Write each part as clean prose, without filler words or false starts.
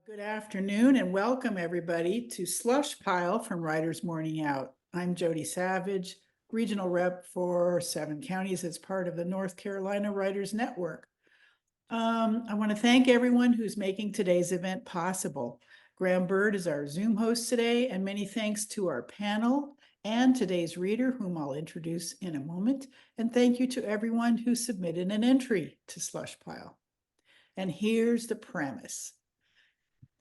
Good afternoon and welcome everybody to Slush Pile from Writers Morning Out. I'm Jody Savage, regional rep for 7 counties as part of the North Carolina Writers Network. I want to thank everyone who's making today's event possible. Graham Bird is our Zoom host today, and many thanks to our panel and today's reader, whom I'll introduce in a moment. And thank you to everyone who submitted an entry to Slush Pile. And here's the premise.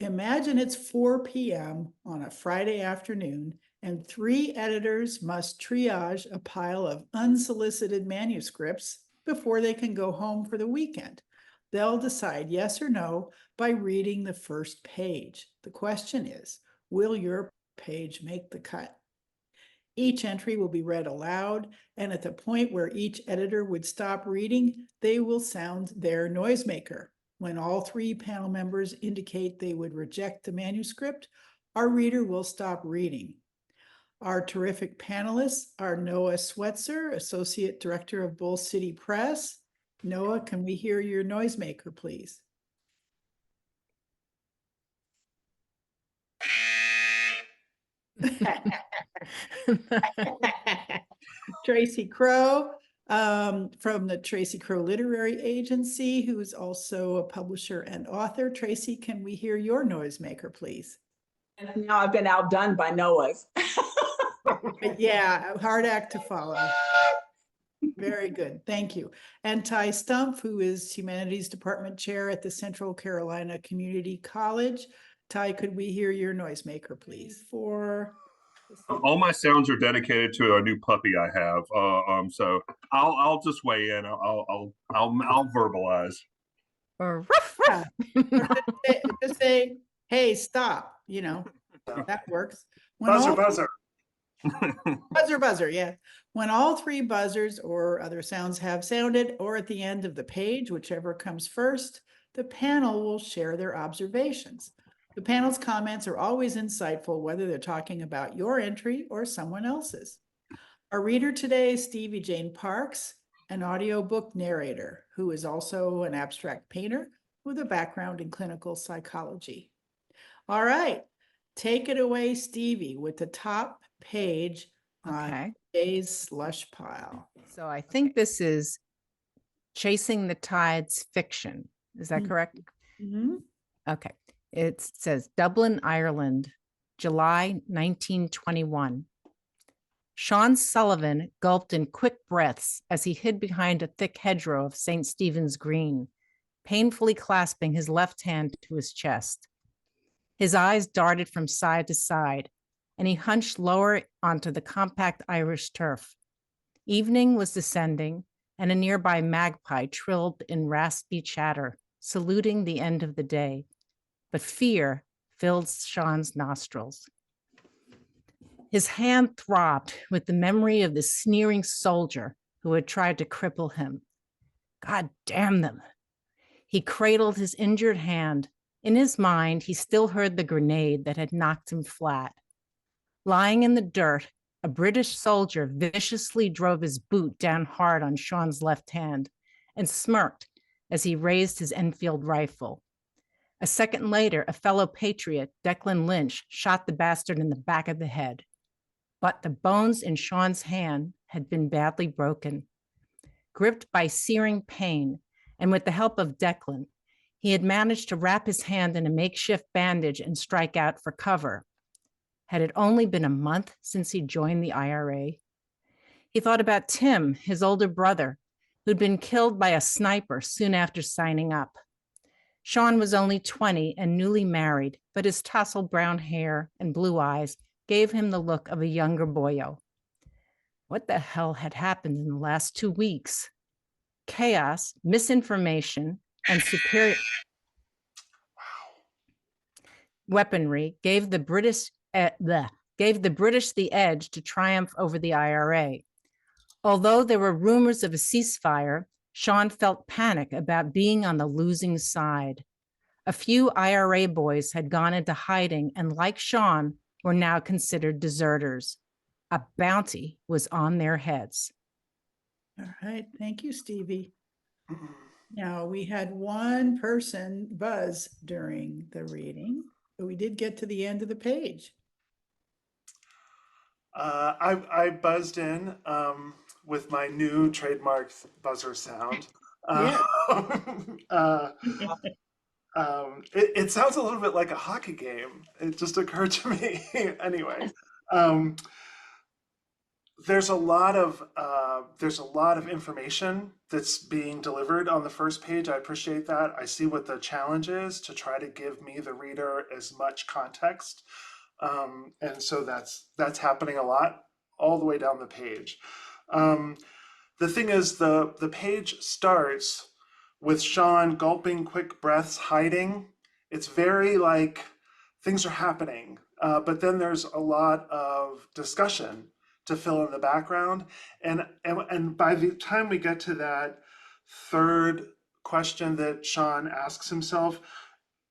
Imagine it's 4 p.m. on a Friday afternoon, and 3 editors must triage a pile of unsolicited manuscripts before they can go home for the weekend. They'll decide yes or no by reading the first page. The question is, will your page make the cut? Each entry will be read aloud, and at the point where each editor would stop reading, they will sound their noisemaker. When all 3 panel members indicate they would reject the manuscript, our reader will stop reading. Our terrific panelists are Noah Stetzer, Associate Director of Bull City Press. Noah, can we hear your noisemaker, please? Tracy Crow from the Tracy Crow Literary Agency, who is also a publisher and author. Tracy, can we hear your noisemaker, please? Now I've been outdone by Noah's. Yeah, hard act to follow. Very good, thank you. And Ty Stumpf, who is Humanities Department Chair at the Central Carolina Community College. Ty, could we hear your noisemaker, please? All my sounds are dedicated to a new puppy I have, so I'll just weigh in. I'll verbalize. Yeah. Just say, hey, stop. You know, that works. Buzzer. Buzzer, yeah. When all 3 buzzers or other sounds have sounded, or at the end of the page, whichever comes first, the panel will share their observations. The panel's comments are always insightful, whether they're talking about your entry or someone else's. Our reader today is Steevie Jane Parks, an audiobook narrator, who is also an abstract painter with a background in clinical psychology. All right, take it away, Steevie, with the top page on today's Slush Pile. So I think this is Chasing the Tides fiction. Is that correct? Mm-hmm. Okay. It says Dublin, Ireland, July 1921. Sean Sullivan gulped in quick breaths as he hid behind a thick hedgerow of St. Stephen's Green, painfully clasping his left hand to his chest. His eyes darted from side to side, and he hunched lower onto the compact Irish turf. Evening was descending, and a nearby magpie trilled in raspy chatter, saluting the end of the day. But fear filled Sean's nostrils. His hand throbbed with the memory of the sneering soldier who had tried to cripple him. God damn them. He cradled his injured hand. In his mind, he still heard the grenade that had knocked him flat. Lying in the dirt, a British soldier viciously drove his boot down hard on Sean's left hand and smirked as he raised his Enfield rifle. A second later, a fellow patriot, Declan Lynch, shot the bastard in the back of the head. But the bones in Sean's hand had been badly broken. Gripped by searing pain, and with the help of Declan, he had managed to wrap his hand in a makeshift bandage and strike out for cover. Had it only been a month since he joined the IRA? He thought about Tim, his older brother, who'd been killed by a sniper soon after signing up. Sean was only 20 and newly married, but his tousled brown hair and blue eyes gave him the look of a younger boyo. What the hell had happened in the last 2 weeks? Chaos, misinformation, and superior weaponry gave the British the edge to triumph over the IRA. Although there were rumors of a ceasefire, Sean felt panic about being on the losing side. A few IRA boys had gone into hiding and, like Sean, were now considered deserters. A bounty was on their heads. All right, thank you, Steevie. Now, we had one person buzz during the reading, but we did get to the end of the page. I buzzed in with my new trademark buzzer sound. Yeah. Uh, it sounds a little bit like a hockey game. It just occurred to me. Anyway, there's a lot of information that's being delivered on the first page. I appreciate that. I see what the challenge is to try to give me, the reader, as much context, and so that's happening a lot all the way down the page. The thing is, the page starts with Sean gulping quick breaths, hiding. It's very like things are happening, but then there's a lot of discussion to fill in the background. And by the time we get to that third question that Sean asks himself,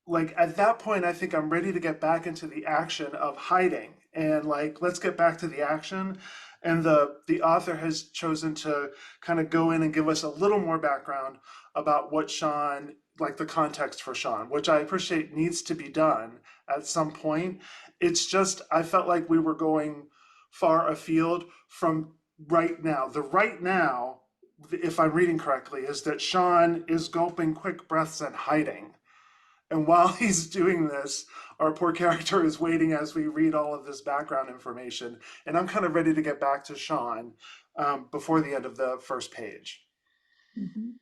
like at that point, I think I'm ready to get back into the action of hiding, and like, let's get back to the action. And the author has chosen to kind of go in and give us a little more background about what Sean, like the context for Sean, which I appreciate needs to be done at some point. It's just, I felt like we were going far afield from right now. The right now, if I'm reading correctly, is that Sean is gulping quick breaths and hiding. And while he's doing this, our poor character is waiting as we read all of this background information. And I'm kind of ready to get back to Sean before the end of the first page. Mhm.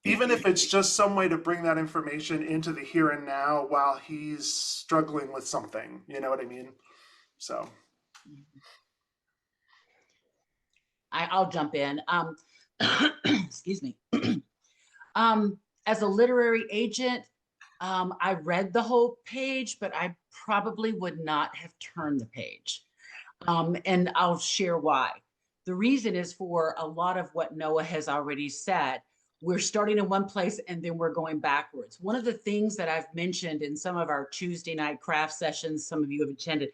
Even if it's just some way to bring that information into the here and now while he's struggling with something, you know what I mean? So. I'll jump in. Excuse me. As a literary agent, I read the whole page, but I probably would not have turned the page. And I'll share why. The reason is for a lot of what Noah has already said. We're starting in one place and then we're going backwards. One of the things that I've mentioned in some of our Tuesday night craft sessions, some of you have attended,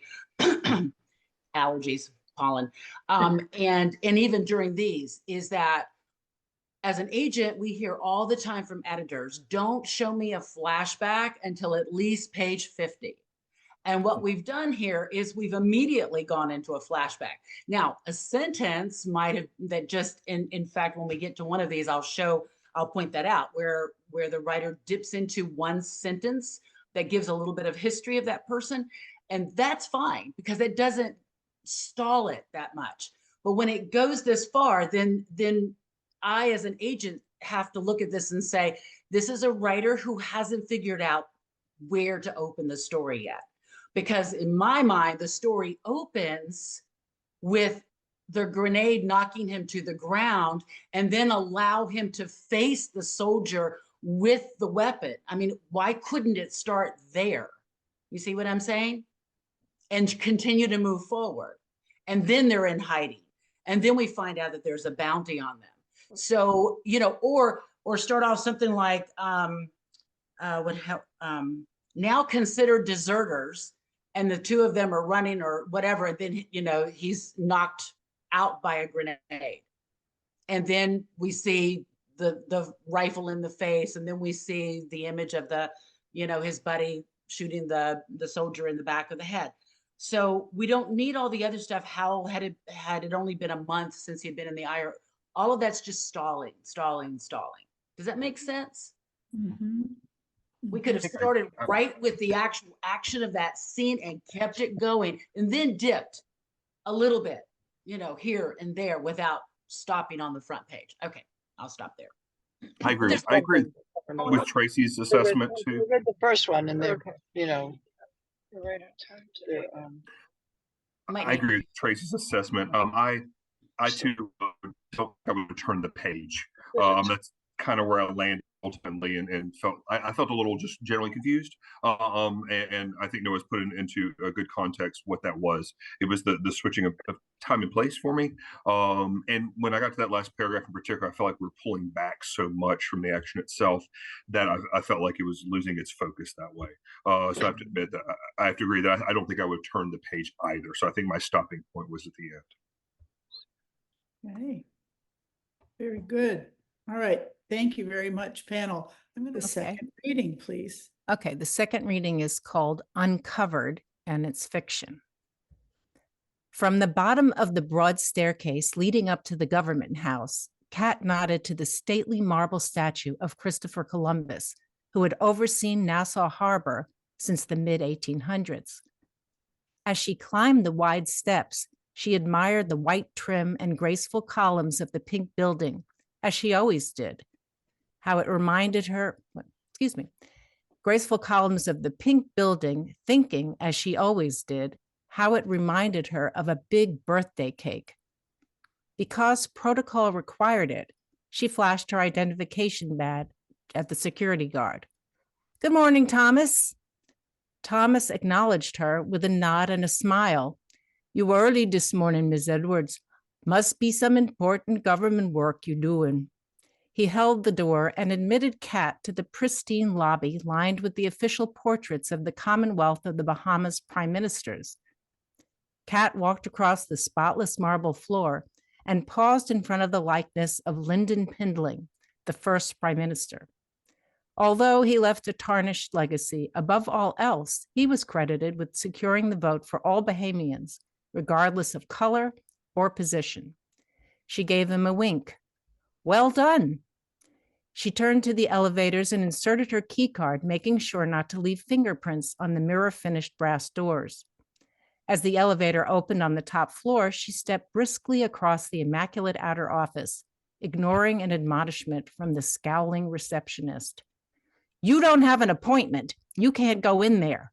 allergies, pollen, and even during these, is that as an agent, we hear all the time from editors, don't show me a flashback until at least page 50. And what we've done here is we've immediately gone into a flashback. Now, a sentence might have, that just, in fact, when we get to one of these, I'll point that out, where the writer dips into one sentence that gives a little bit of history of that person. And that's fine because it doesn't stall it that much. But when it goes this far, then I, as an agent, have to look at this and say, this is a writer who hasn't figured out where to open the story yet. Because in my mind, the story opens with the grenade knocking him to the ground and then allow him to face the soldier with the weapon. I mean, why couldn't it start there? You see what I'm saying? And continue to move forward. And then they're in hiding. And then we find out that there's a bounty on them. So, you know, or start off something like now considered deserters, and the two of them are running or whatever, and then, you know, he's knocked out by a grenade. And then we see the rifle in the face, and then we see the image of the, you know, his buddy shooting the soldier in the back of the head. So we don't need all the other stuff. How had it only been a month since he had been in the IR? All of that's just stalling. Does that make sense? Mhm. We could have started right with the actual action of that scene and kept it going, and then dipped a little bit, you know, here and there without stopping on the front page. Okay, I'll stop there. I agree. I agree with Tracy's assessment too. I read the first one, and they're, you know, they're, I agree with Tracy's assessment. I too don't think I would turn the page. That's kind of where I landed ultimately, and felt I felt a little just generally confused. And I think Noah's put into a good context what that was. It was the switching of time and place for me. And when I got to that last paragraph in particular, I felt like we were pulling back so much from the action itself that I felt like it was losing its focus that way. So I have to admit that I have to agree that I don't think I would turn the page either. So I think my stopping point was at the end. Okay. Very good. All right. Thank you very much, panel. I'm going to Okay. second reading, please. Okay, the second reading is called Uncovered, and it's fiction. From the bottom of the broad staircase leading up to the government house, Kat nodded to the stately marble statue of Christopher Columbus, who had overseen Nassau Harbor since the mid-1800s. As she climbed the wide steps, she admired the white trim and graceful columns of the pink building, as she always did. How it reminded her, graceful columns of the pink building, thinking, as she always did, how it reminded her of a big birthday cake. Because protocol required it, she flashed her identification badge at the security guard. "Good morning, Thomas." Thomas acknowledged her with a nod and a smile. "You early this morning, Miss Edwards. Must be some important government work you doing." He held the door and admitted Kat to the pristine lobby lined with the official portraits of the Commonwealth of the Bahamas prime ministers. Kat walked across the spotless marble floor and paused in front of the likeness of Lyndon Pindling, the first prime minister. Although he left a tarnished legacy, above all else, he was credited with securing the vote for all Bahamians, regardless of color or position. She gave him a wink. "Well done." She turned to the elevators and inserted her key card, making sure not to leave fingerprints on the mirror-finished brass doors. As the elevator opened on the top floor, she stepped briskly across the immaculate outer office, ignoring an admonishment from the scowling receptionist. "You don't have an appointment. You can't go in there."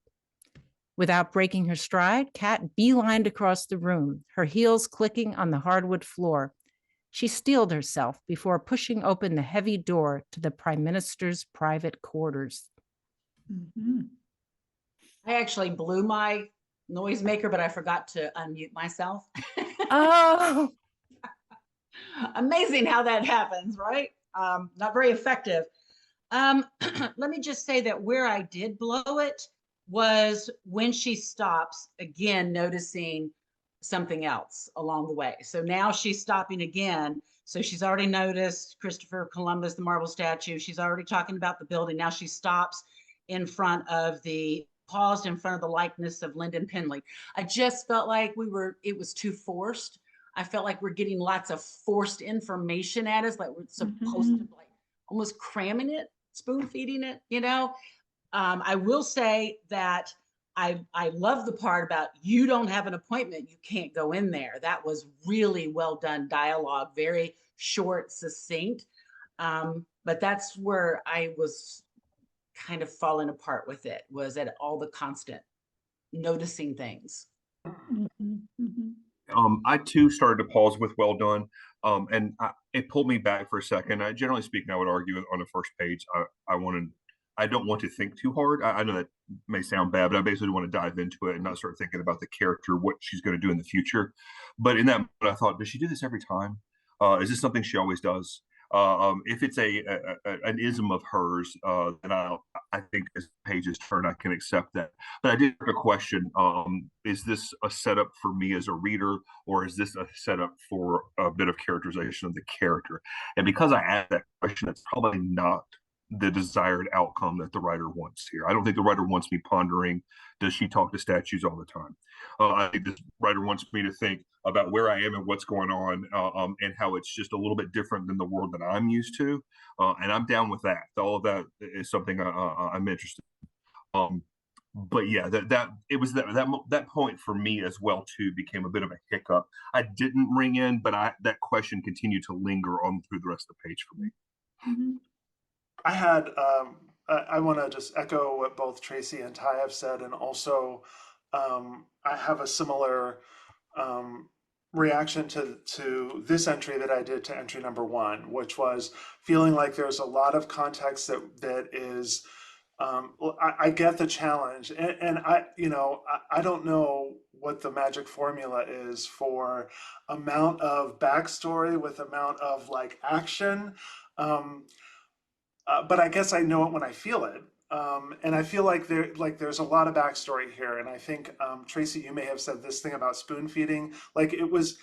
Without breaking her stride, Kat beelined across the room, her heels clicking on the hardwood floor. She steeled herself before pushing open the heavy door to the prime minister's private quarters. Mhm. I actually blew my noisemaker, but I forgot to unmute myself. Oh, Amazing how that happens, right? Not very effective. Let me just say that where I did blow it was when she stops, again, noticing something else along the way. So now she's stopping again. So she's already noticed Christopher Columbus, the marble statue. She's already talking about the building. Now she stops in front of paused in front of the likeness of Lyndon Pindling. I just felt like it was too forced. I felt like we're getting lots of forced information at us, like we're supposed to like almost cramming it, spoon feeding it, you know? I will say that I love the part about you don't have an appointment, you can't go in there. That was really well done dialogue, very short, succinct. But that's where I was kind of falling apart with it, was at all the constant noticing things. I too started to pause with "well done," and it pulled me back for a second. Generally speaking, I would argue on the first page, I don't want to think too hard. I know that may sound bad, but I basically want to dive into it and not start thinking about the character, what she's going to do in the future. But in that moment, I thought, does she do this every time? Is this something she always does? If it's an ism of hers, then I think as pages turn, I can accept that. But I did have a question. Is this a setup for me as a reader, or is this a setup for a bit of characterization of the character? And because I asked that question, it's probably not the desired outcome that the writer wants here. I don't think the writer wants me pondering, does she talk to statues all the time? I think this writer wants me to think about where I am and what's going on, and how it's just a little bit different than the world that I'm used to. And I'm down with that. All of that is something I'm interested in. But yeah, that point for me as well too became a bit of a hiccup. I didn't ring in, but that question continued to linger on through the rest of the page for me. I had I want to just echo what both Tracy and Ty have said, and also I have a similar reaction to this entry that I did to entry number 1, which was feeling like there's a lot of context that is. I get the challenge, and I don't know what the magic formula is for amount of backstory with amount of like action. But I guess I know it when I feel it. And I feel like there's a lot of backstory here. And I think, Tracy, you may have said this thing about spoon feeding. I was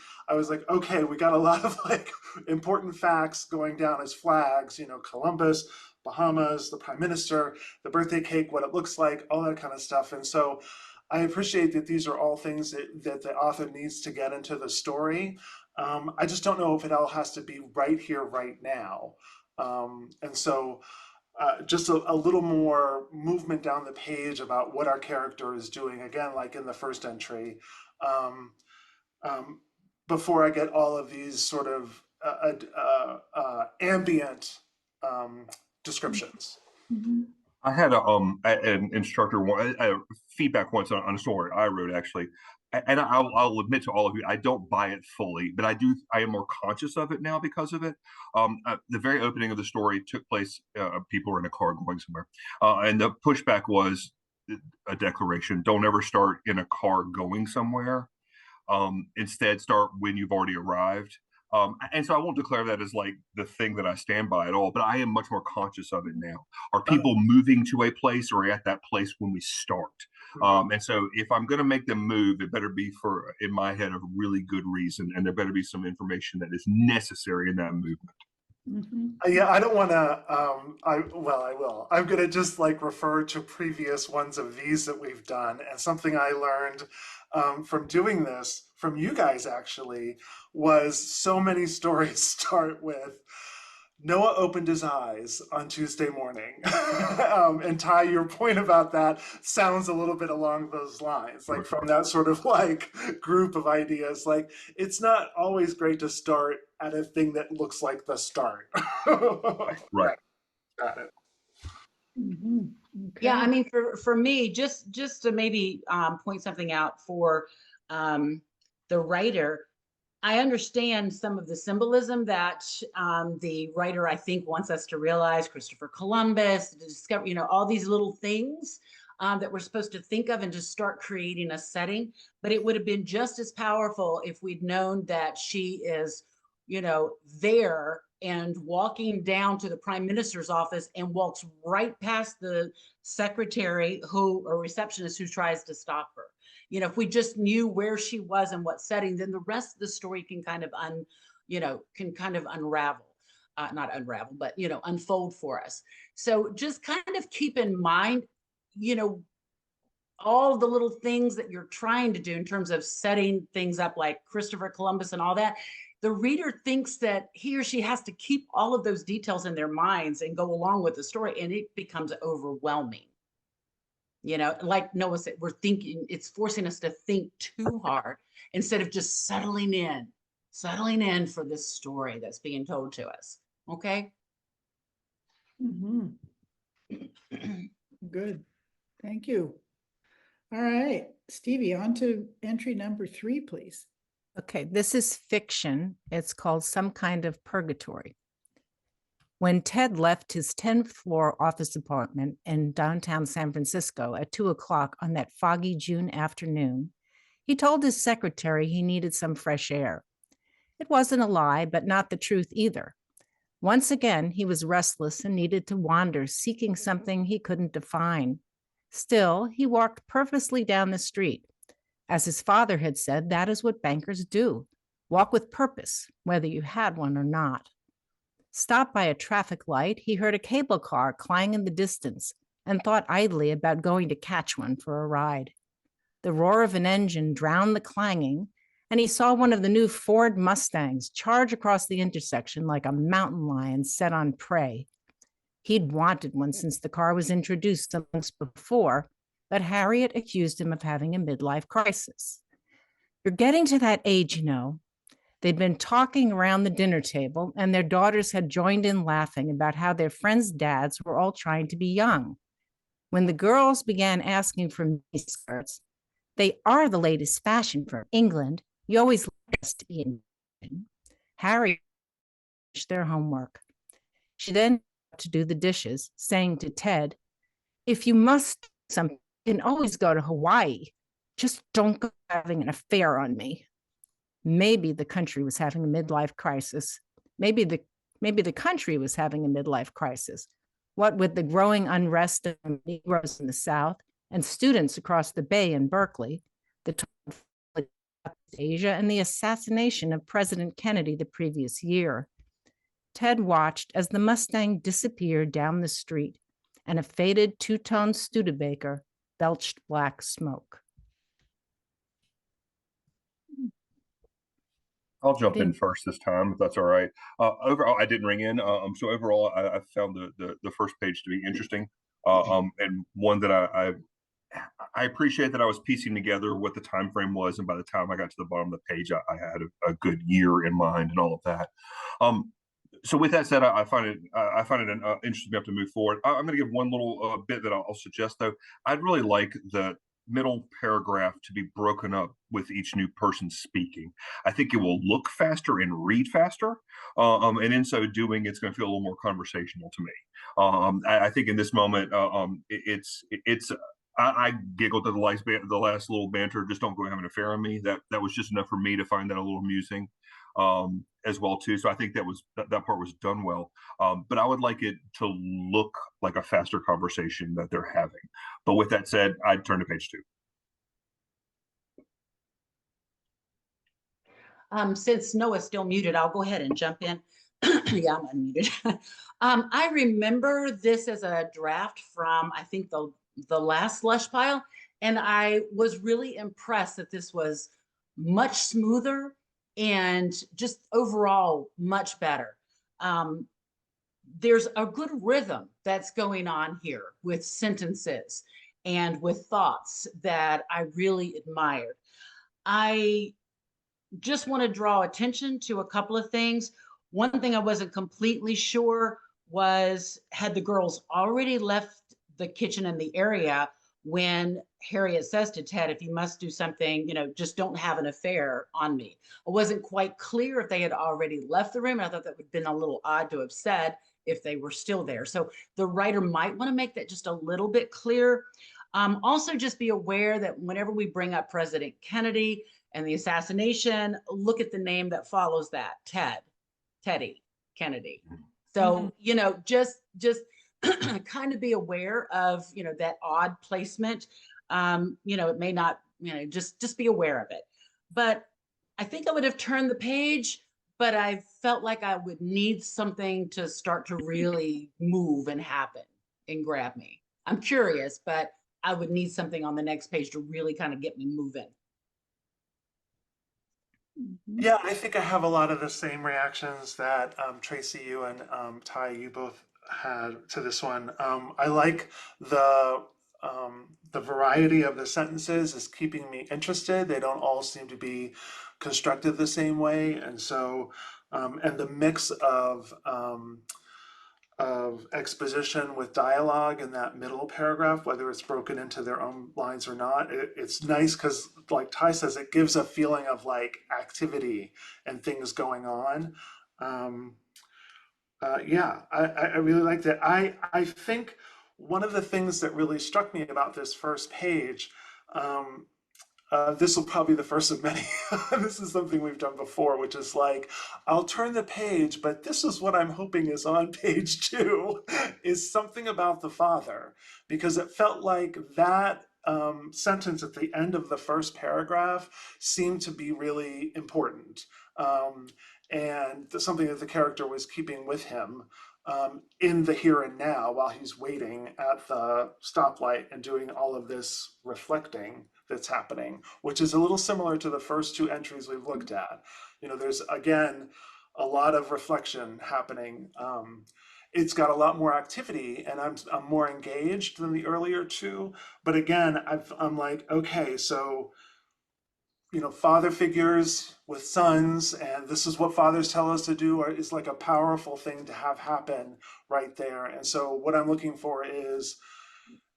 like, okay, we got a lot of like important facts going down as flags, Columbus, Bahamas, the prime minister, the birthday cake, what it looks like, all that kind of stuff. And so I appreciate that these are all things that the author needs to get into the story. I just don't know if it all has to be right here, right now. And so just a little more movement down the page about what our character is doing, again, like in the first entry, before I get all of these sort of ambient descriptions. Mm-hmm. I had an instructor feedback once on a story I wrote, actually, and I'll admit to all of you, I don't buy it fully, but I am more conscious of it now because of it. The very opening of the story took place, people were in a car going somewhere, and the pushback was a declaration: don't ever start in a car going somewhere. Instead, start when you've already arrived. And so I won't declare that as like the thing that I stand by at all, but I am much more conscious of it now. Are people moving to a place, or at that place when we start? And so if I'm going to make them move, it better be for, in my head, a really good reason, and there better be some information that is necessary in that movement. Mm-hmm. Yeah, I don't want to. I will. I'm gonna just like refer to previous ones of these that we've done, and something I learned from doing this from you guys actually was so many stories start with Noah opened his eyes on Tuesday morning. And Ty, your point about that sounds a little bit along those lines, like from that sort of like group of ideas. Like, it's not always great to start at a thing that looks like the start. Right. Got it. Mm-hmm. Okay. Yeah, I mean, for me, just to maybe point something out for the writer, I understand some of the symbolism that the writer, I think, wants us to realize. Christopher Columbus, to discover, all these little things that we're supposed to think of and just start creating a setting. But it would have been just as powerful if we'd known that she is, there and walking down to the prime minister's office and walks right past the secretary or receptionist who tries to stop her. If we just knew where she was and what setting, then the rest of the story can kind of unravel, not unravel, but, unfold for us. So just kind of keep in mind, all the little things that you're trying to do in terms of setting things up like Christopher Columbus and all that. The reader thinks that he or she has to keep all of those details in their minds and go along with the story, and it becomes overwhelming. Like Noah said, it's forcing us to think too hard instead of just settling in for this story that's being told to us. Okay. Mm-hmm. Good. Thank you. All right, Stevie, on to entry number 3, please. Okay, this is fiction. It's called Some Kind of Purgatory. When Ted left his 10th floor office apartment in downtown San Francisco at 2:00 on that foggy June afternoon, he told his secretary he needed some fresh air. It wasn't a lie, but not the truth either. Once again, he was restless and needed to wander, seeking something he couldn't define. Still, he walked purposely down the street. As his father had said, that is what bankers do. Walk with purpose, whether you had one or not. Stopped by a traffic light, he heard a cable car clang in the distance and thought idly about going to catch one for a ride. The roar of an engine drowned the clanging, and he saw one of the new Ford Mustangs charge across the intersection like a mountain lion set on prey. He'd wanted one since the car was introduced some months before, but Harriet accused him of having a midlife crisis. You're getting to that age, They'd been talking around the dinner table, and their daughters had joined in laughing about how their friends' dads were all trying to be young. When the girls began asking for mini skirts, they are the latest fashion from England. You always like us to be in. Harriet finished their homework. She then had to do the dishes, saying to Ted, "If you must do something, you can always go to Hawaii. Just don't go having an affair on me." Maybe the country was having a midlife crisis. Maybe the country was having a midlife crisis. What with the growing unrest of Negroes in the South and students across the Bay in Berkeley, the Asia, and the assassination of President Kennedy the previous year, Ted watched as the Mustang disappeared down the street and a faded two-tone Studebaker belched black smoke. I'll jump in first this time, if that's all right. Overall, I didn't ring in. So overall, I found the first page to be interesting, and one that I appreciate that I was piecing together what the time frame was, and by the time I got to the bottom of the page, I had a good year in mind and all of that. So with that said, I find it interesting enough to move forward. I'm going to give one little bit that I'll suggest, though. I'd really like the middle paragraph to be broken up with each new person speaking. I think it will look faster and read faster, and in so doing, it's going to feel a little more conversational to me. I think in this moment, I giggled at the last little banter. Just don't go have an affair on me. That was just enough for me to find that a little amusing, as well too. So I think that part was done well. But I would like it to look like a faster conversation that they're having. But with that said, I'd turn to page 2. Since Noah's still muted, I'll go ahead and jump in. Yeah, I'm unmuted. I remember this as a draft from, I think, the last Slush Pile, and I was really impressed that this was much smoother and just overall much better. There's a good rhythm that's going on here with sentences and with thoughts that I really admired. I just want to draw attention to a couple of things. One thing I wasn't completely sure was, had the girls already left the kitchen and the area when Harriet says to Ted, if you must do something, just don't have an affair on me. I wasn't quite clear if they had already left the room. I thought that would have been a little odd to have said if they were still there. So the writer might want to make that just a little bit clear. Also, just be aware that whenever we bring up President Kennedy and the assassination, look at the name that follows that, Teddy Kennedy. So, just kind of be aware of, that odd placement. It may not, just be aware of it. But I think I would have turned the page, but I felt like I would need something to start to really move and happen and grab me. I'm curious, but I would need something on the next page to really kind of get me moving. Yeah, I think I have a lot of the same reactions that Tracy, you and Ty, you both had to this one. I like the variety of the sentences is keeping me interested. They don't all seem to be constructed the same way, and so and the mix of exposition with dialogue in that middle paragraph, whether it's broken into their own lines or not, it's nice because, like Ty says, it gives a feeling of like activity and things going on. Yeah, I really liked it. I think one of the things that really struck me about this first page, this will probably be the first of many. This is something we've done before, which is like, I'll turn the page, but this is what I'm hoping is on page 2, is something about the father, because it felt like that sentence at the end of the first paragraph seemed to be really important. And something that the character was keeping with him in the here and now while he's waiting at the stoplight and doing all of this reflecting that's happening, which is a little similar to the first 2 entries we've looked at. There's, again, a lot of reflection happening. It's got a lot more activity, and I'm more engaged than the earlier 2. But again, I'm like, okay, so father figures with sons, and this is what fathers tell us to do, or is like a powerful thing to have happen right there. And so what I'm looking for is,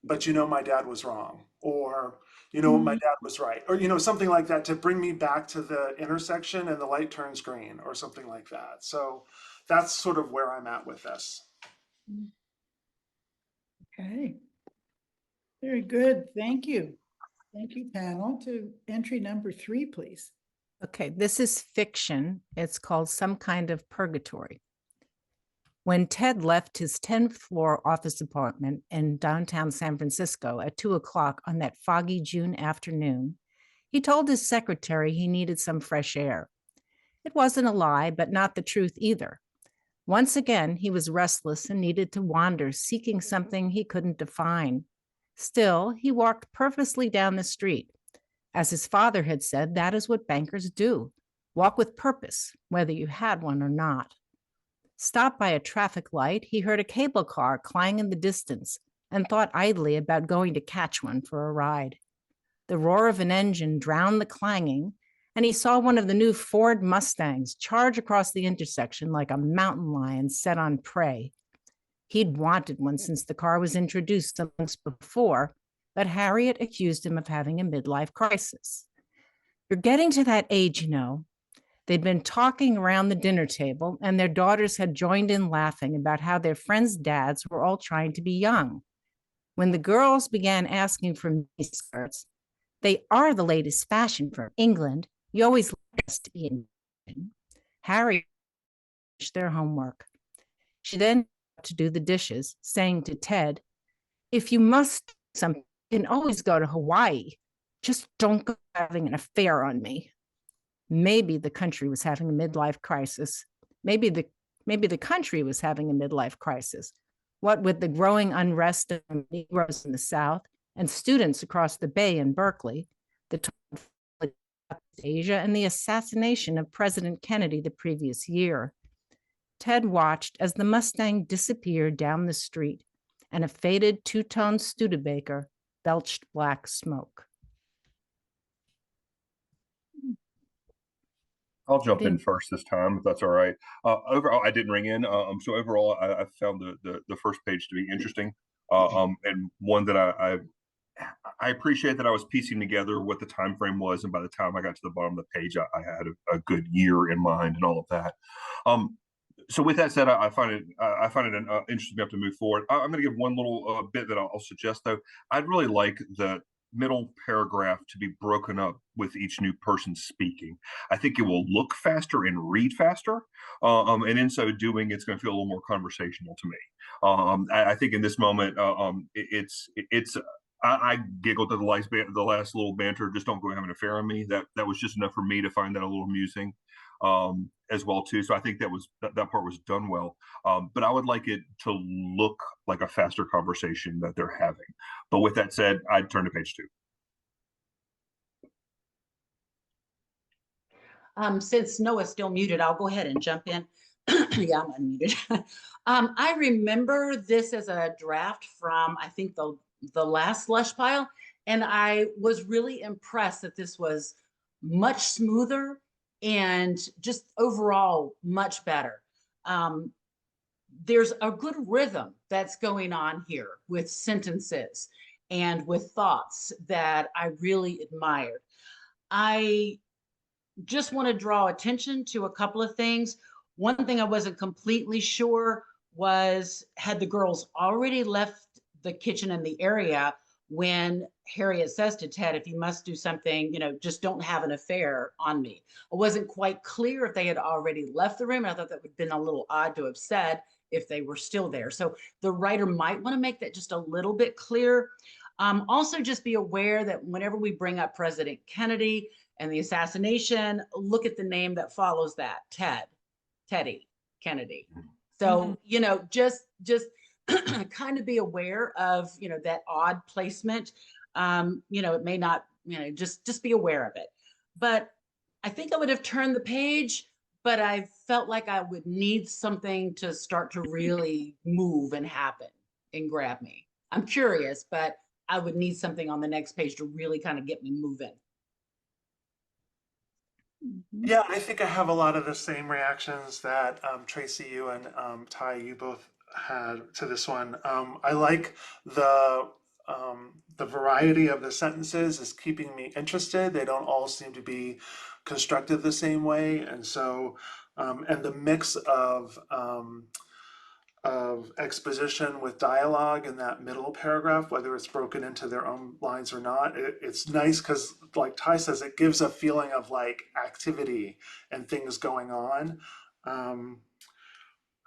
but my dad was wrong, or my dad was right, or something like that, to bring me back to the intersection and the light turns green or something like that. So that's sort of where I'm at with this. Okay. Very good. Thank you. Thank you, panel. To entry number 3, please. Okay, this is fiction. It's called Some Kind of Purgatory. When Ted left his 10th floor office apartment in downtown San Francisco at 2 o'clock on that foggy June afternoon, he told his secretary he needed some fresh air. It wasn't a lie, but not the truth either. Once again, he was restless and needed to wander, seeking something he couldn't define. Still, he walked purposely down the street. As his father had said, that is what bankers do. Walk with purpose, whether you had one or not. Stopped by a traffic light, he heard a cable car clang in the distance and thought idly about going to catch one for a ride. The roar of an engine drowned the clanging, and he saw one of the new Ford Mustangs charge across the intersection like a mountain lion set on prey. He'd wanted one since the car was introduced some months before, but Harriet accused him of having a midlife crisis. You're getting to that age, you know. They'd been talking around the dinner table, and their daughters had joined in laughing about how their friends' dads were all trying to be young. When the girls began asking for miniskirts, they are the latest fashion from England. You always like us to be in. Harriet finished their homework. She then to do the dishes, saying to Ted, if you must do something, you can always go to Hawaii. Just don't go having an affair on me. Maybe the country was having a midlife crisis. Maybe the country was having a midlife crisis. What with the growing unrest of Negroes in the South and students across the Bay in Berkeley, the Asia, and the assassination of President Kennedy the previous year. Ted watched as the Mustang disappeared down the street and a faded two-tone Studebaker belched black smoke. I'll jump in first this time, if that's all right. Overall, I didn't ring in. So overall, I found the first page to be interesting, and one that I appreciate that I was piecing together what the time frame was, and by the time I got to the bottom of the page, I had a good year in mind and all of that. So with that said, I find it interesting enough to move forward. I'm going to give one little bit that I'll suggest, though. I'd really like the middle paragraph to be broken up with each new person speaking. I think it will look faster and read faster, and in so doing, it's going to feel a little more conversational to me. I think in this moment, I giggled at the last little banter. Just don't go have an affair on me. That was just enough for me to find that a little amusing, as well too. So I think that part was done well. But I would like it to look like a faster conversation that they're having. But with that said, I'd turn to page 2. Since Noah's still muted, I'll go ahead and jump in. Yeah, I'm unmuted. I remember this as a draft from, I think, the last Slush Pile, and I was really impressed that this was much smoother and just overall much better. There's a good rhythm that's going on here with sentences and with thoughts that I really admired. I just want to draw attention to a couple of things. One thing I wasn't completely sure was, had the girls already left the kitchen and the area when Harriet says to Ted, if you must do something, just don't have an affair on me. I wasn't quite clear if they had already left the room. And I thought that would have been a little odd to have said if they were still there. So the writer might want to make that just a little bit clear. Also, just be aware that whenever we bring up President Kennedy and the assassination, look at the name that follows that, Teddy Kennedy. So, just kind of be aware of, that odd placement. It may not, just be aware of it. But I think I would have turned the page, but I felt like I would need something to start to really move and happen and grab me. I'm curious, but I would need something on the next page to really kind of get me moving. Yeah, I think I have a lot of the same reactions that Tracy, you and Ty, you both had to this one. I like the variety of the sentences is keeping me interested. They don't all seem to be constructed the same way, and so and the mix of exposition with dialogue in that middle paragraph, whether it's broken into their own lines or not, it's nice because, like Ty says, it gives a feeling of like activity and things going on.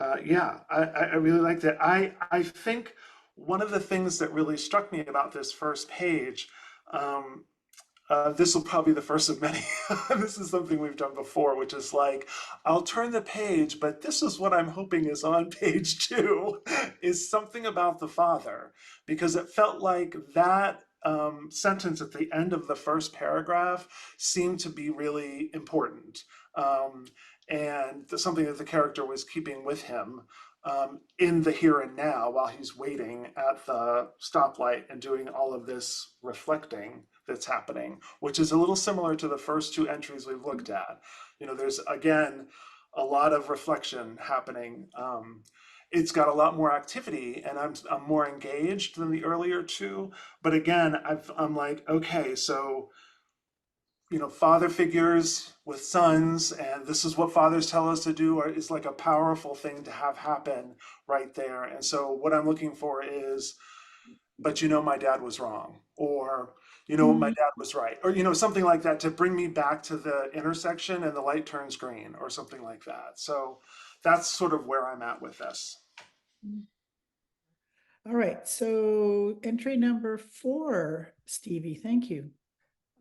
Yeah, I really liked it. I think one of the things that really struck me about this first page, um, this will probably be the first of many. This is something we've done before, which is like, I'll turn the page, but this is what I'm hoping is on page two, is something about the father, because it felt like that sentence at the end of the first paragraph seemed to be really important. And something that the character was keeping with him in the here and now while he's waiting at the stoplight and doing all of this reflecting that's happening, which is a little similar to the first two entries we've looked at. You know, there's again a lot of reflection happening. It's got a lot more activity, and I'm more engaged than the earlier two. But again, I'm like, okay, so you know, father figures with sons, and this is what fathers tell us to do, or is like a powerful thing to have happen right there. And so what I'm looking for is, but you know, my dad was wrong, or you know, my dad was right, or you know, something like that to bring me back to the intersection and the light turns green or something like that. So that's sort of where I'm at with this. All right, so entry number 4, Stevie, thank you.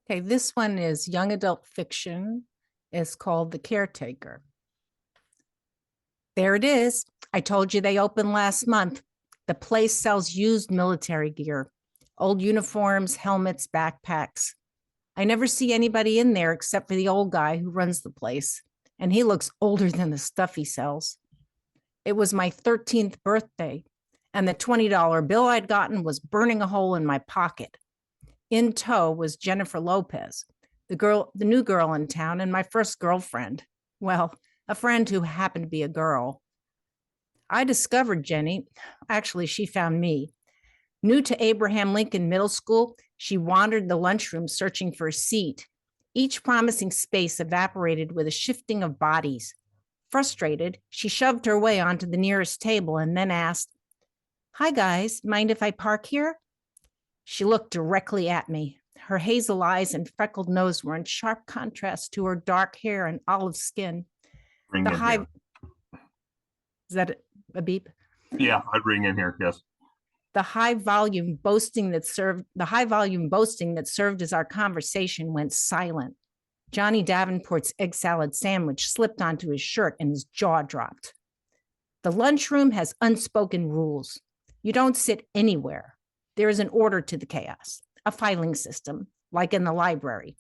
Okay, this one is young adult fiction. It's called The Caretaker. There it is. I told you they opened last month. The place sells used military gear, old uniforms, helmets, backpacks. I never see anybody in there except for the old guy who runs the place, and he looks older than the stuff he sells. It was my 13th birthday, and the $20 bill I'd gotten was burning a hole in my pocket. In tow was Jennifer Lopez, the new girl in town, and my first girlfriend. Well, a friend who happened to be a girl. I discovered Jenny. Actually, she found me. New to Abraham Lincoln Middle School, she wandered the lunchroom searching for a seat. Each promising space evaporated with a shifting of bodies. Frustrated, she shoved her way onto the nearest table and then asked, "Hi, guys, mind if I park here?" She looked directly at me. Her hazel eyes and freckled nose were in sharp contrast to her dark hair and olive skin. Ring The in high, here. is that a beep? Yeah, I'd ring in here. Yes. The high volume boasting that served as our conversation went silent. Johnny Davenport's egg salad sandwich slipped onto his shirt and his jaw dropped. The lunchroom has unspoken rules. You don't sit anywhere. There is an order to the chaos, a filing system, like in the library.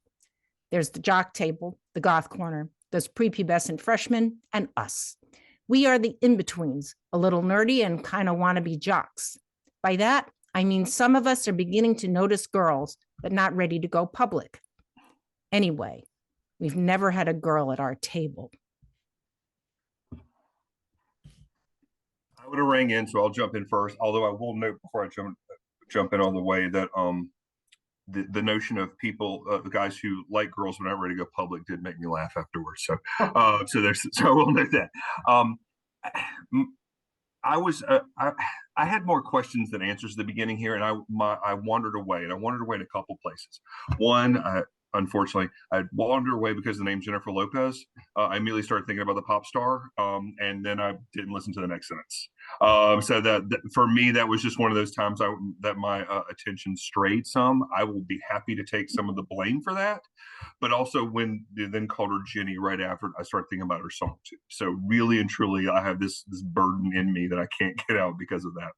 There's the jock table, the goth corner, those prepubescent freshmen, and us. We are the in-betweens, a little nerdy and kind of wannabe jocks. By that, I mean some of us are beginning to notice girls, but not ready to go public. Anyway, we've never had a girl at our table. I would have rang in, so I'll jump in first. Although I will note before I jump in all the way that the notion of people, the guys who like girls but aren't ready to go public, did make me laugh afterwards. So so I will note that. I had more questions than answers at the beginning here, and I wandered away, and I wandered away in a couple places. One, unfortunately, I wandered away because the name Jennifer Lopez. I immediately started thinking about the pop star, and then I didn't listen to the next sentence. So that for me, that was just one of those times that my attention strayed some. I will be happy to take some of the blame for that. But also when they then called her Jenny right after, I started thinking about her song too. So really and truly, I have this burden in me that I can't get out because of that.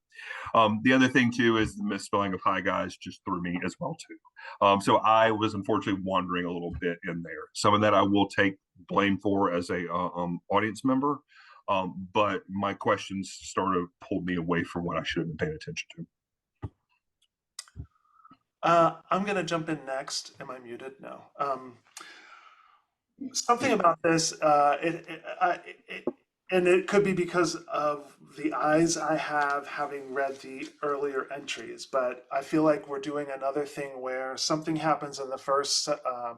The other thing too is the misspelling of "hi guys" just threw me as well too. So I was unfortunately wandering a little bit in there. Some of that I will take blame for as a audience member, but my questions sort of pulled me away from what I should have been paying attention to. I'm going to jump in next. Am I muted? No. Something about this, and it could be because of the eyes I have having read the earlier entries, but I feel like we're doing another thing where something happens in the first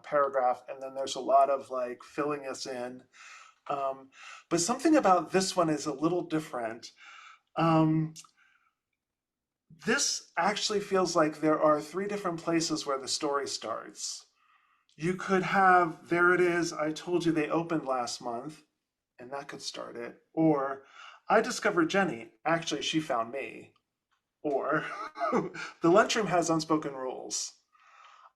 paragraph, and then there's a lot of like filling us in. But something about this one is a little different. This actually feels like there are 3 different places where the story starts. You could have, there it is, I told you they opened last month, and that could start it. Or, I discovered Jenny. Actually, she found me. Or the lunchroom has unspoken rules.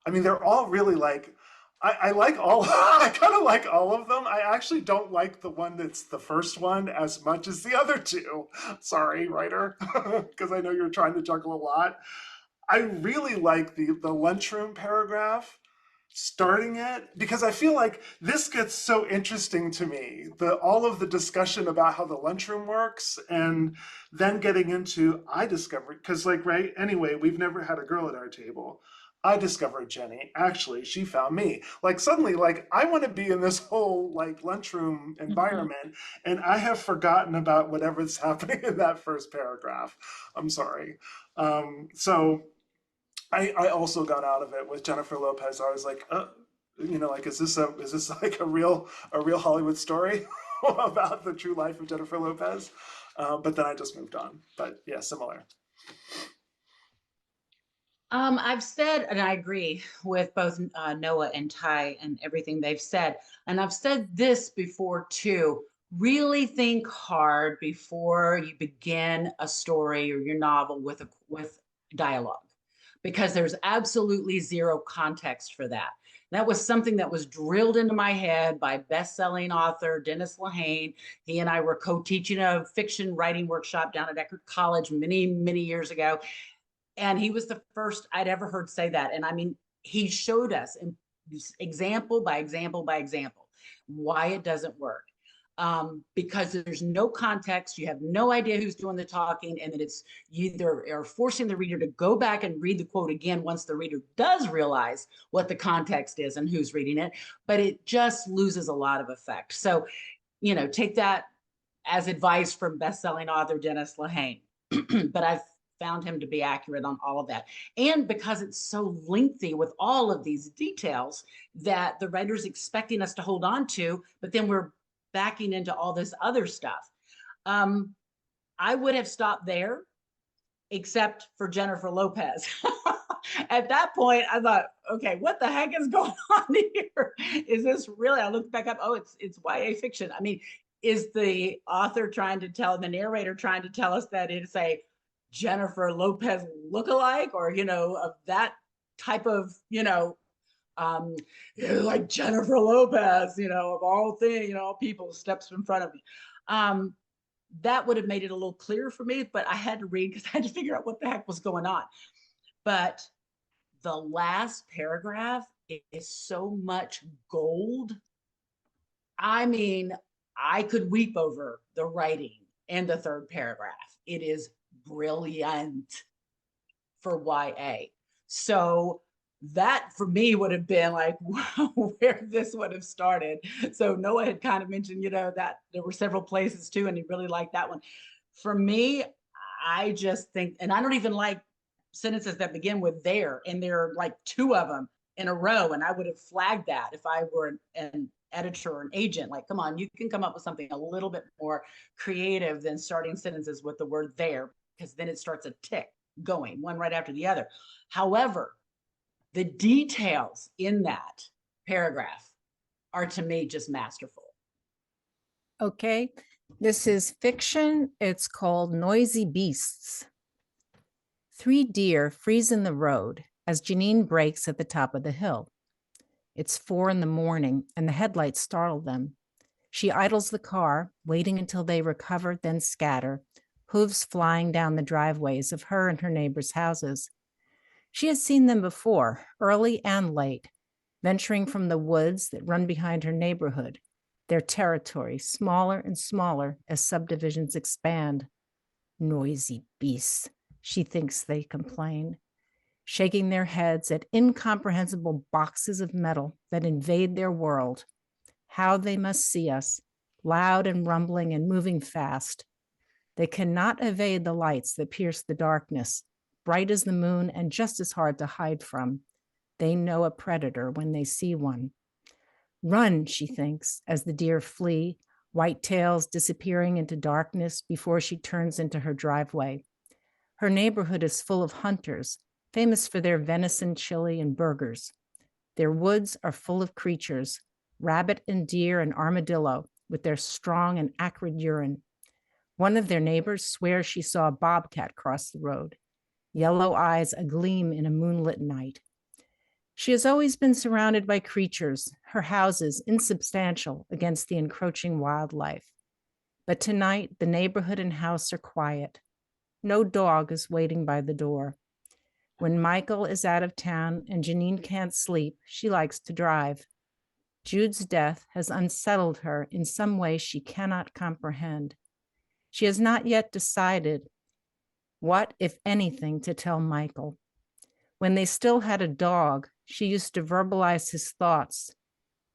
I mean, they're all really like, I like all, I kind of like all of them. I actually don't like the one that's the first one as much as the other two. Sorry, writer, because I know you're trying to juggle a lot. I really like the lunchroom paragraph, starting it, because I feel like this gets so interesting to me. All of the discussion about how the lunchroom works, and then getting into I discovered, because like, right, anyway, we've never had a girl at our table. I discovered Jenny. Actually, she found me. Like suddenly, like I want to be in this whole like lunchroom environment, and I have forgotten about whatever's happening in that first paragraph. I'm sorry. So I also got out of it with Jennifer Lopez. I was like, like, is this like a real Hollywood story about the true life of Jennifer Lopez? But then I just moved on. But yeah, similar. I've said, and I agree with both Noah and Ty and everything they've said. And I've said this before too. Really think hard before you begin a story or your novel with dialogue, because there's absolutely zero context for that. That was something that was drilled into my head by best-selling author Dennis Lehane. He and I were co-teaching a fiction writing workshop down at Eckerd College many, many years ago. And he was the first I'd ever heard say that. And I mean, he showed us example by example by example why it doesn't work. Because there's no context, you have no idea who's doing the talking, and then it's you either are forcing the reader to go back and read the quote again once the reader does realize what the context is and who's reading it, but it just loses a lot of effect. So, take that as advice from best-selling author Dennis Lehane. But I've found him to be accurate on all of that. And because it's so lengthy with all of these details that the writer's expecting us to hold on to, but then we're backing into all this other stuff. I would have stopped there, except for Jennifer Lopez. At that point, I thought, okay, what the heck is going on here? Is this really? I looked back up. Oh, it's YA fiction. I mean, is the author the narrator trying to tell us that it's a Jennifer Lopez lookalike, or of that type of like Jennifer Lopez, of all things, all people steps in front of me. That would have made it a little clearer for me, but I had to read because I had to figure out what the heck was going on. But the last paragraph is so much gold. I mean, I could weep over the writing in the third paragraph. It is brilliant for YA. So that for me would have been like where this would have started. So Noah had kind of mentioned, that there were several places too, and he really liked that one. For me, I just think, and I don't even like sentences that begin with there, and there are like two of them in a row, and I would have flagged that if I were an editor or an agent. Like, come on, you can come up with something a little bit more creative than starting sentences with the word there, because then it starts a tick going one right after the other. However, the details in that paragraph are, to me, just masterful. Okay, this is fiction. It's called Noisy Beasts. 3 deer freeze in the road as Janine brakes at the top of the hill. It's 4 a.m, and the headlights startle them. She idles the car, waiting until they recover, then scatter, hooves flying down the driveways of her and her neighbors' houses. She has seen them before, early and late, venturing from the woods that run behind her neighborhood, their territory smaller and smaller as subdivisions expand. Noisy beasts, she thinks they complain, shaking their heads at incomprehensible boxes of metal that invade their world. How they must see us, loud and rumbling and moving fast. They cannot evade the lights that pierce the darkness, bright as the moon and just as hard to hide from. They know a predator when they see one. Run, she thinks, as the deer flee, white tails disappearing into darkness before she turns into her driveway. Her neighborhood is full of hunters, famous for their venison, chili, and burgers. Their woods are full of creatures, rabbit and deer and armadillo, with their strong and acrid urine. One of their neighbors swears she saw a bobcat cross the road, yellow eyes agleam in a moonlit night. She has always been surrounded by creatures, her houses insubstantial against the encroaching wildlife. But tonight, the neighborhood and house are quiet. No dog is waiting by the door. When Michael is out of town and Janine can't sleep, she likes to drive. Jude's death has unsettled her in some way she cannot comprehend. She has not yet decided what, if anything, to tell Michael. When they still had a dog, she used to verbalize his thoughts.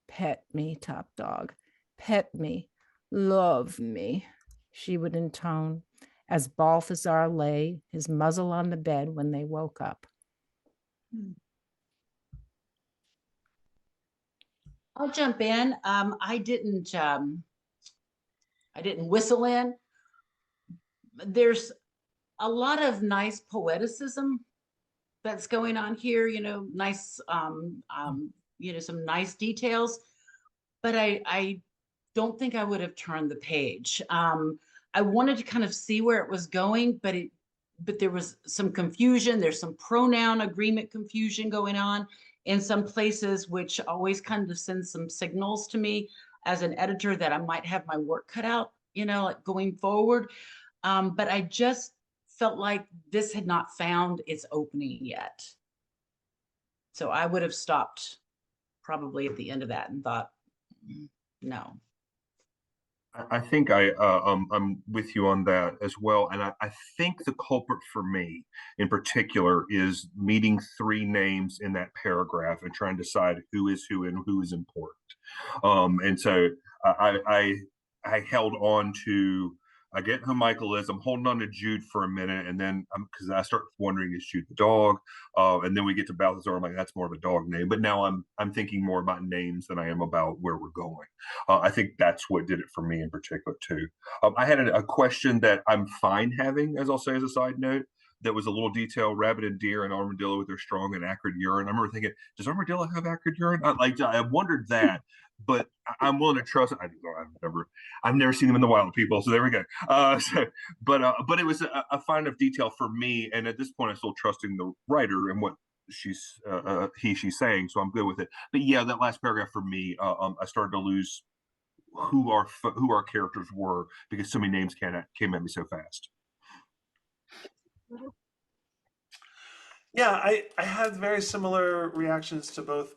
Pet me, top dog. Pet me. Love me, she would intone, as Balthazar lay, his muzzle on the bed when they woke up. I'll jump in. I didn't whistle in. There's a lot of nice poeticism that's going on here, nice, some nice details, but I don't think I would have turned the page. I wanted to kind of see where it was going, but there was some confusion. There's some pronoun agreement confusion going on in some places, which always kind of sends some signals to me as an editor that I might have my work cut out, like going forward. But I just felt like this had not found its opening yet. So I would have stopped probably at the end of that and thought, no. I think I'm with you on that as well. And I think the culprit for me in particular is meeting three names in that paragraph and trying to decide who is who and who is important. And so I held on to, I get who Michael is. I'm holding on to Jude for a minute, and then because I start wondering, is Jude the dog? And then we get to Balthazar. I'm like, that's more of a dog name. But now I'm thinking more about names than I am about where we're going. I think that's what did it for me in particular too. I had a question that I'm fine having, as I'll say as a side note, that was a little detail: rabbit and deer and armadillo with their strong and acrid urine. I remember thinking, does armadillo have acrid urine? I wondered that, but I'm willing to trust it. I've never seen them in the wild, people. So there we go. But it was a fine enough detail for me, and at this point, I'm still trusting the writer and what she's saying. So I'm good with it. But yeah, that last paragraph for me, I started to lose who our characters were because so many names came at me so fast. Yeah, I had very similar reactions to both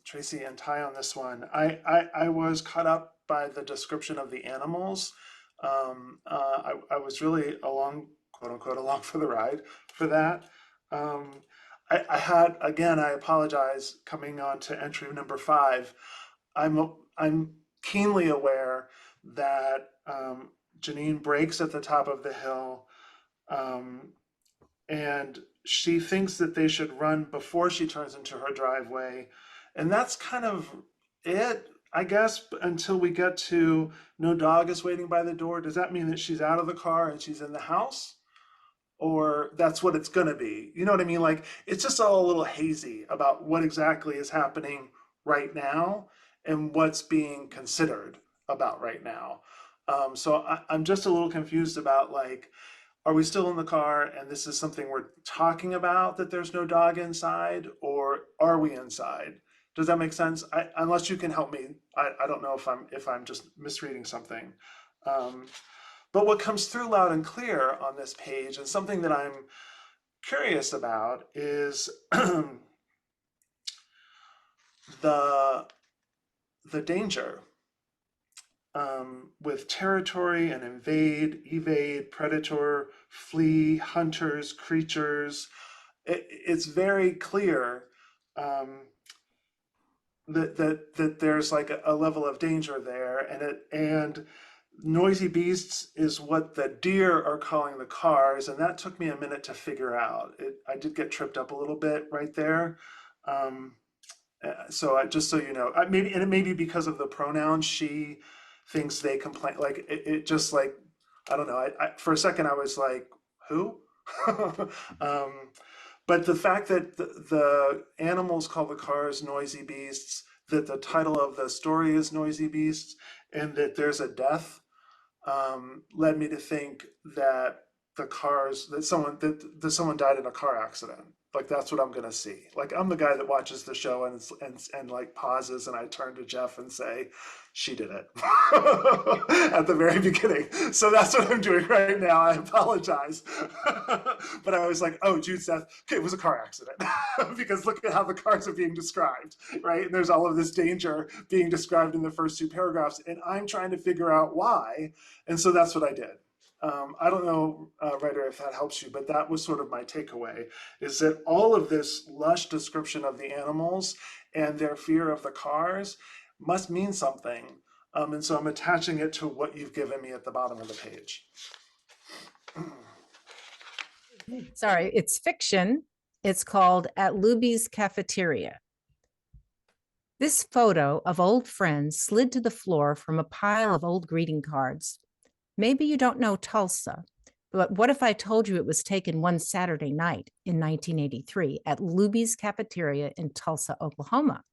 Tracy and Ty on this one. I was caught up by the description of the animals. I was really along, quote unquote, along for the ride for that. I had, again, I apologize, coming on to entry number 5. I'm keenly aware that Janine breaks at the top of the hill, and she thinks that they should run before she turns into her driveway. And that's kind of it, I guess, until we get to no dog is waiting by the door. Does that mean that she's out of the car and she's in the house? Or that's what it's going to be? You know what I mean? Like, it's just all a little hazy about what exactly is happening right now and what's being considered about right now. So I'm just a little confused about, like, are we still in the car and this is something we're talking about, that there's no dog inside, or are we inside? Does that make sense? Unless you can help me, I don't know if I'm just misreading something. But what comes through loud and clear on this page, and something that I'm curious about, is the danger. With territory and invade, evade, predator, flee, hunters, creatures, it's very clear that there's like a level of danger there, and noisy beasts is what the deer are calling the cars, and that took me a minute to figure out. I did get tripped up a little bit right there. So just so you know, maybe, and it may be because of the pronoun she thinks they complain, like it just, like, I don't know, I for a second I was like, who? But the fact that the animals call the cars noisy beasts, that the title of the story is Noisy Beasts, and that there's a death led me to think that someone died in a car accident. Like that's what I'm gonna see. Like I'm the guy that watches the show and like pauses, and I turn to Jeff and say, "She did it," at the very beginning. So that's what I'm doing right now. I apologize, but I was like, "Oh, Jude's death. Okay, it was a car accident," because look at how the cars are being described, right? And there's all of this danger being described in the first two paragraphs, and I'm trying to figure out why. And so that's what I did. I don't know, writer, if that helps you, but that was sort of my takeaway, is that all of this lush description of the animals and their fear of the cars must mean something. And so I'm attaching it to what you've given me at the bottom of the page. Sorry, it's fiction. It's called At Luby's Cafeteria. This photo of old friends slid to the floor from a pile of old greeting cards. Maybe you don't know Tulsa, but what if I told you it was taken one Saturday night in 1983 at Luby's Cafeteria in Tulsa, Oklahoma?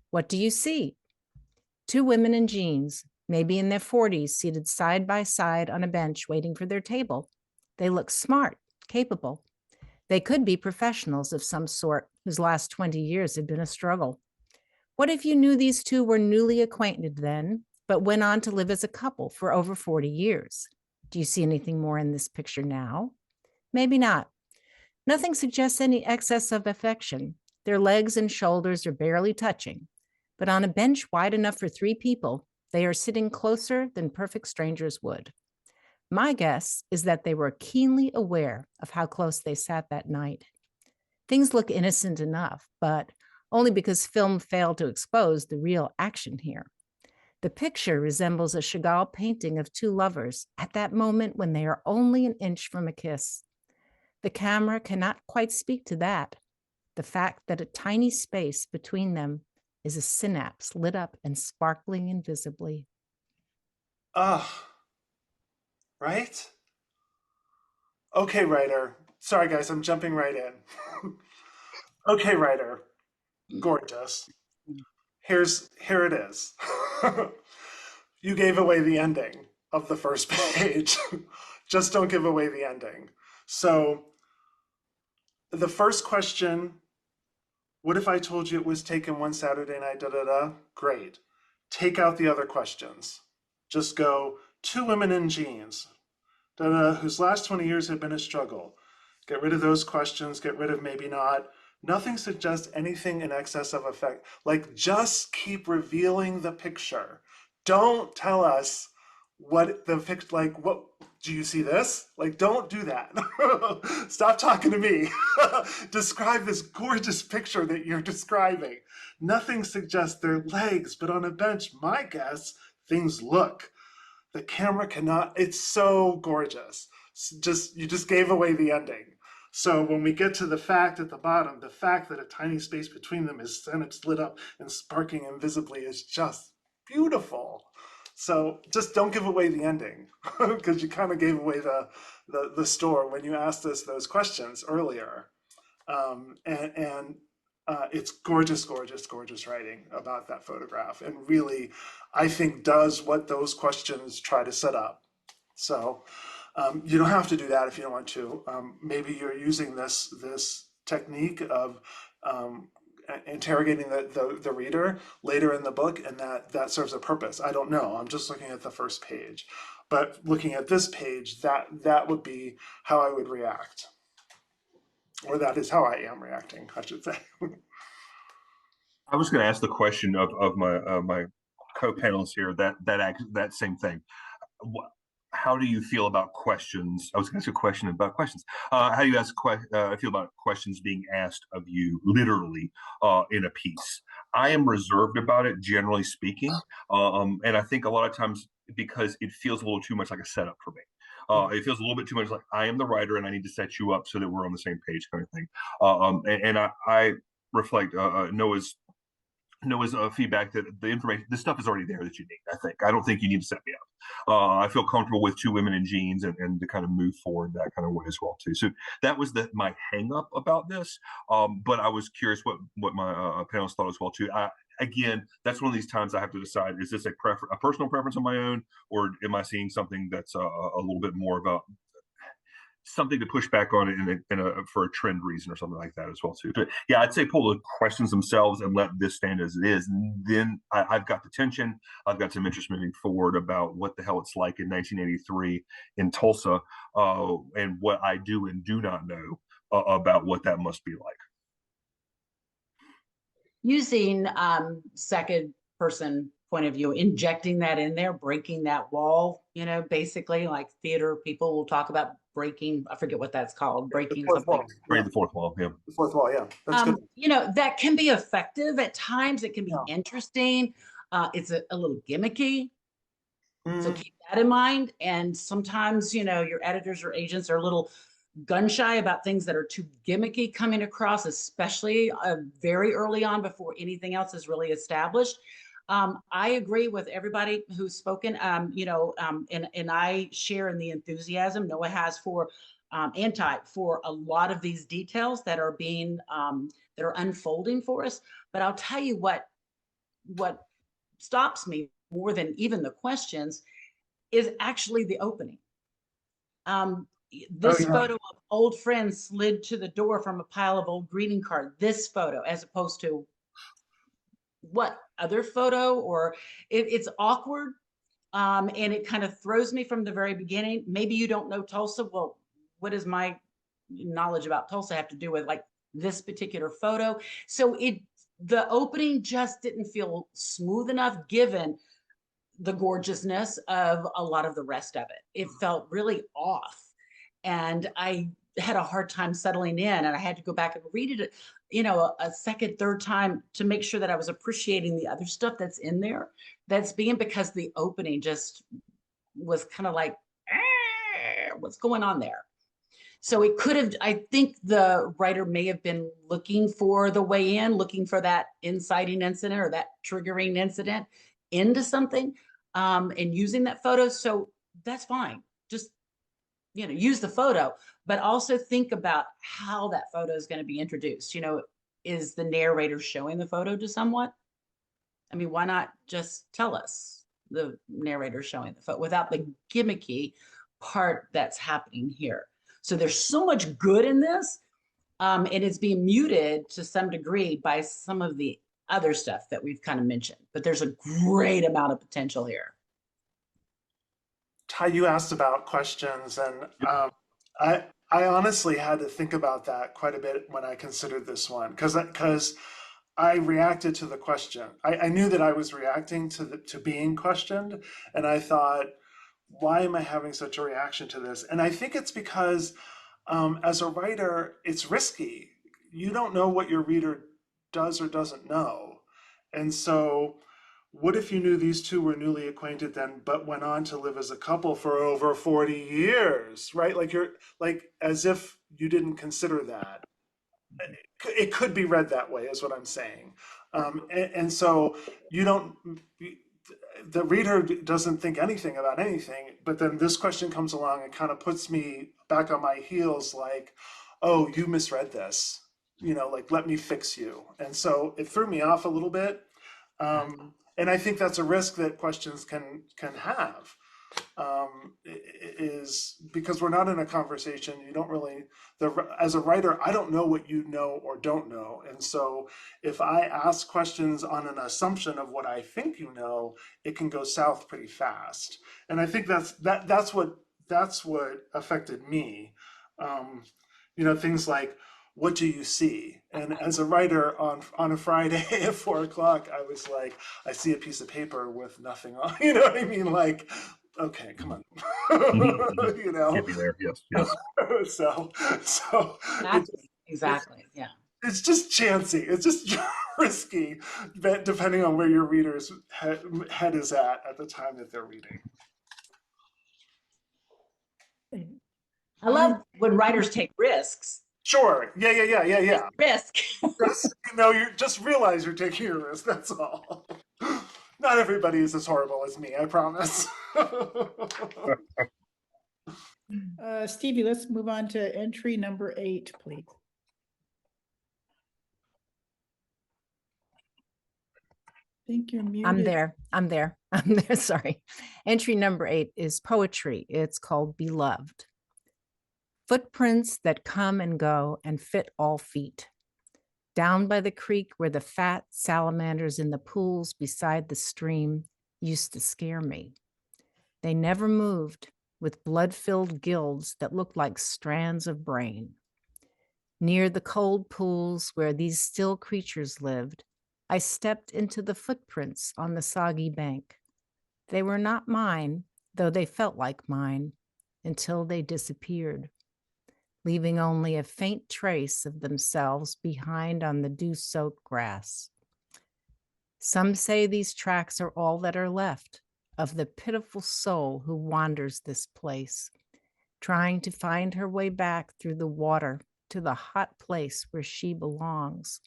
What do you see? Two women in jeans, maybe in their 40s, seated side by side on a bench waiting for their table. They look smart, capable. They could be professionals of some sort whose last 20 years had been a struggle. What if you knew these two were newly acquainted then, but went on to live as a couple for over 40 years? Do you see anything more in this picture now? Maybe not. Nothing suggests any excess of affection. Their legs and shoulders are barely touching, but on a bench wide enough for 3 people, they are sitting closer than perfect strangers would. My guess is that they were keenly aware of how close they sat that night. Things look innocent enough, but only because film failed to expose the real action here. The picture resembles a Chagall painting of 2 lovers at that moment when they are only an inch from a kiss. The camera cannot quite speak to that. The fact that a tiny space between them is a synapse lit up and sparkling invisibly. Right? Okay, writer. Sorry, guys, I'm jumping right in. Okay, writer. Gorgeous. Here it is. You gave away the ending of the first page. Just don't give away the ending. So the first question, what if I told you it was taken one Saturday night, da-da-da? Great. Take out the other questions. Just go, 2 women in jeans, da-da, whose last 20 years have been a struggle. Get rid of those questions, get rid of maybe not. Nothing suggests anything in excess of effect. Like, just keep revealing the picture. Don't tell us what the picture, like, what, do you see this? Like, don't do that. Stop talking to me. Describe this gorgeous picture that you're describing. Nothing suggests their legs, but on a bench, my guess, things look. The camera cannot, it's so gorgeous. You just gave away the ending. So when we get to the fact at the bottom, the fact that a tiny space between them is then it's lit up and sparking invisibly is just beautiful. So just don't give away the ending, because you kind of gave away the store when you asked us those questions earlier. It's gorgeous, gorgeous, gorgeous writing about that photograph, and really, I think, does what those questions try to set up. So you don't have to do that if you don't want to. Maybe you're using this technique of interrogating the reader later in the book, and that serves a purpose. I don't know. I'm just looking at the first page, but looking at this page, that would be how I would react, or that is how I am reacting, I should say. I was going to ask the question of my co-panelists here that same thing. How do you feel about questions? I was going to ask a question about questions. How do you feel about questions being asked of you literally in a piece? I am reserved about it, generally speaking, and I think a lot of times because it feels a little too much like a setup for me. It feels a little bit too much like I am the writer and I need to set you up so that we're on the same page, kind of thing. I reflect Noah's feedback that the stuff is already there that you need. I don't think you need to set me up. I feel comfortable with 2 women in jeans and to kind of move forward that kind of way as well too. So that was my hang up about this. But I was curious what my panelists thought as well too. again, that's one of these times I have to decide: is this a personal preference on my own, or am I seeing something that's a little bit more of a something to push back on for a trend reason or something like that as well too. But yeah, I'd say pull the questions themselves and let this stand as it is. And then I've got the tension. I've got some interest moving forward about what the hell it's like in 1983 in Tulsa, and what I do and do not know about what that must be like. Using second person point of view, injecting that in there, breaking that wall, you know, basically like theater people will talk about breaking, I forget what that's called, breaking something. Break the fourth wall, yeah. The fourth wall, yeah. That's good. You know, that can be effective at times. It can be Yeah. interesting. It's a little gimmicky. So Mm. keep that in mind. And sometimes, you know, your editors or agents are a little gun shy about things that are too gimmicky coming across, especially very early on before anything else is really established. I agree with everybody who's spoken, you know, and I share in the enthusiasm Noah has for for a lot of these details that are being that are unfolding for us. But I'll tell you what stops me more than even the questions is actually the opening. This photo of old friends slid to the door from a pile of old greeting cards. This photo, as opposed to what other photo, or it's awkward. And it kind of throws me from the very beginning. Maybe you don't know Tulsa. Well, what does my knowledge about Tulsa have to do with like this particular photo? So the opening just didn't feel smooth enough given the gorgeousness of a lot of the rest of it. It felt really off. And I had a hard time settling in, and I had to go back and read it, you know, a second, third time to make sure that I was appreciating the other stuff that's in there, because the opening just was kind of like, what's going on there? So it could have, I think the writer may have been looking for the way in, looking for that inciting incident or that triggering incident into something, and using that photo. So that's fine. Just, you know, use the photo, but also think about how that photo is going to be introduced. You know, is the narrator showing the photo to someone? I mean, why not just tell us the narrator showing the photo without the gimmicky part that's happening here? So there's so much good in this, and it's being muted to some degree by some of the other stuff that we've kind of mentioned, but there's a great amount of potential here. Ty, you asked about questions, and I honestly had to think about that quite a bit when I considered this one, because I reacted to the question. I knew that I was reacting to being questioned, and I thought, why am I having such a reaction to this? And I think it's because as a writer, it's risky. You don't know what your reader does or doesn't know. And so what if you knew these two were newly acquainted then, but went on to live as a couple for over 40 years, right? Like you're like, as if you didn't consider that. It could be read that way, is what I'm saying. And so you don't, the reader doesn't think anything about anything, but then this question comes along and kind of puts me back on my heels like, oh, you misread this, you know, like, let me fix you. And so it threw me off a little bit. And I think that's a risk that questions can have, is because we're not in a conversation. You don't really, as a writer, I don't know what you know or don't know. And so if I ask questions on an assumption of what I think you know, it can go south pretty fast. And I think that's what affected me. You know, things like, what do you see? And as a writer on a Friday at 4 o'clock, I was like, I see a piece of paper with nothing on. You know what I mean? Like, okay, come on. You know? Can't be there. Yes, yes. So Exactly. Yeah. it's just chancy. It's just risky, depending on where your reader's head is at the time that they're reading. I love when writers take risks. Sure. Yeah. Risk. Just, you know, you just realize you're taking a risk. That's all. Not everybody is as horrible as me, I promise. Stevie, let's move on to entry number 8, please. think you're muted. I'm there. I'm there. I'm there. Sorry. Entry number 8 is poetry. It's called Beloved. Footprints that come and go and fit all feet. Down by the creek where the fat salamanders in the pools beside the stream used to scare me. They never moved, with blood-filled gills that looked like strands of brain. Near the cold pools where these still creatures lived, I stepped into the footprints on the soggy bank. They were not mine, though they felt like mine, until they disappeared, leaving only a faint trace of themselves behind on the dew-soaked grass. Some say these tracks are all that are left of the pitiful soul who wanders this place, trying to find her way back through the water to the hot place where she belongs.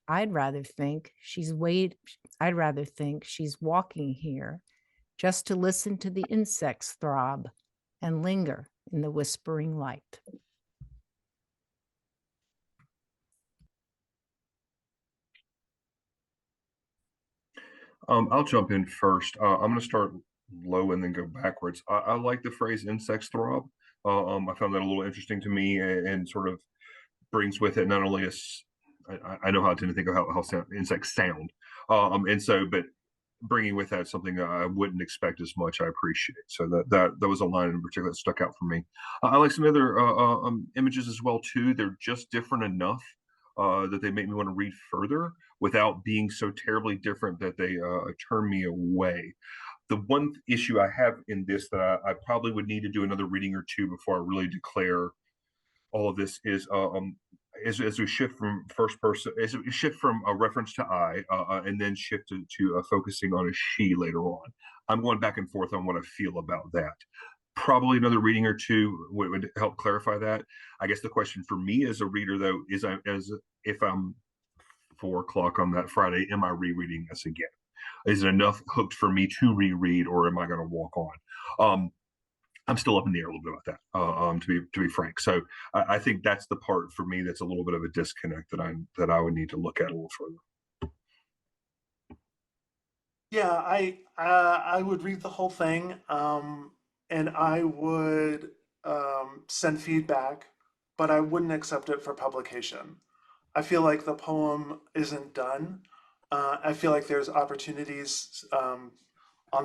I'd rather think she's walking here just to listen to the insects throb and linger in the whispering light. I'll jump in first. I'm going to start low and then go backwards. I like the phrase insects throb. I found that a little interesting to me and sort of brings with it not only I know how I tend to think of how insects sound. And so, but bringing with that something I wouldn't expect as much, I appreciate. So that was a line in particular that stuck out for me. I like some other images as well too. They're just different enough that they make me want to read further without being so terribly different that they turn me away. The one issue I have in this that I probably would need to do another reading or two before I really declare all of this is as we shift from first person, as we shift from a reference to I, and then shift to focusing on a she later on. I'm going back and forth on what I feel about that. Probably another reading or two would help clarify that. I guess the question for me as a reader, though, is as if I'm 4 o'clock on that Friday, am I rereading this again? Is it enough hooked for me to reread, or am I going to walk on? I'm still up in the air a little bit about that, to be frank. So I think that's the part for me that's a little bit of a disconnect that I would need to look at a little further. Yeah, I would read the whole thing, and I would send feedback, but I wouldn't accept it for publication. I feel like the poem isn't done. I feel like there's opportunities on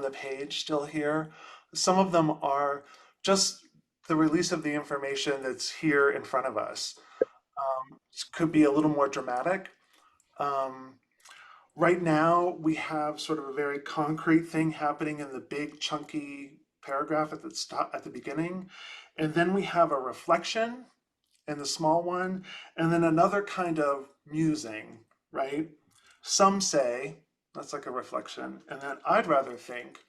the page still here. Some of them are just the release of the information that's here in front of us. Could be a little more dramatic. Right now, we have sort of a very concrete thing happening in the big chunky paragraph at the beginning, and then we have a reflection in the small one, and then another kind of musing, right? Some say that's like a reflection, and then I'd rather think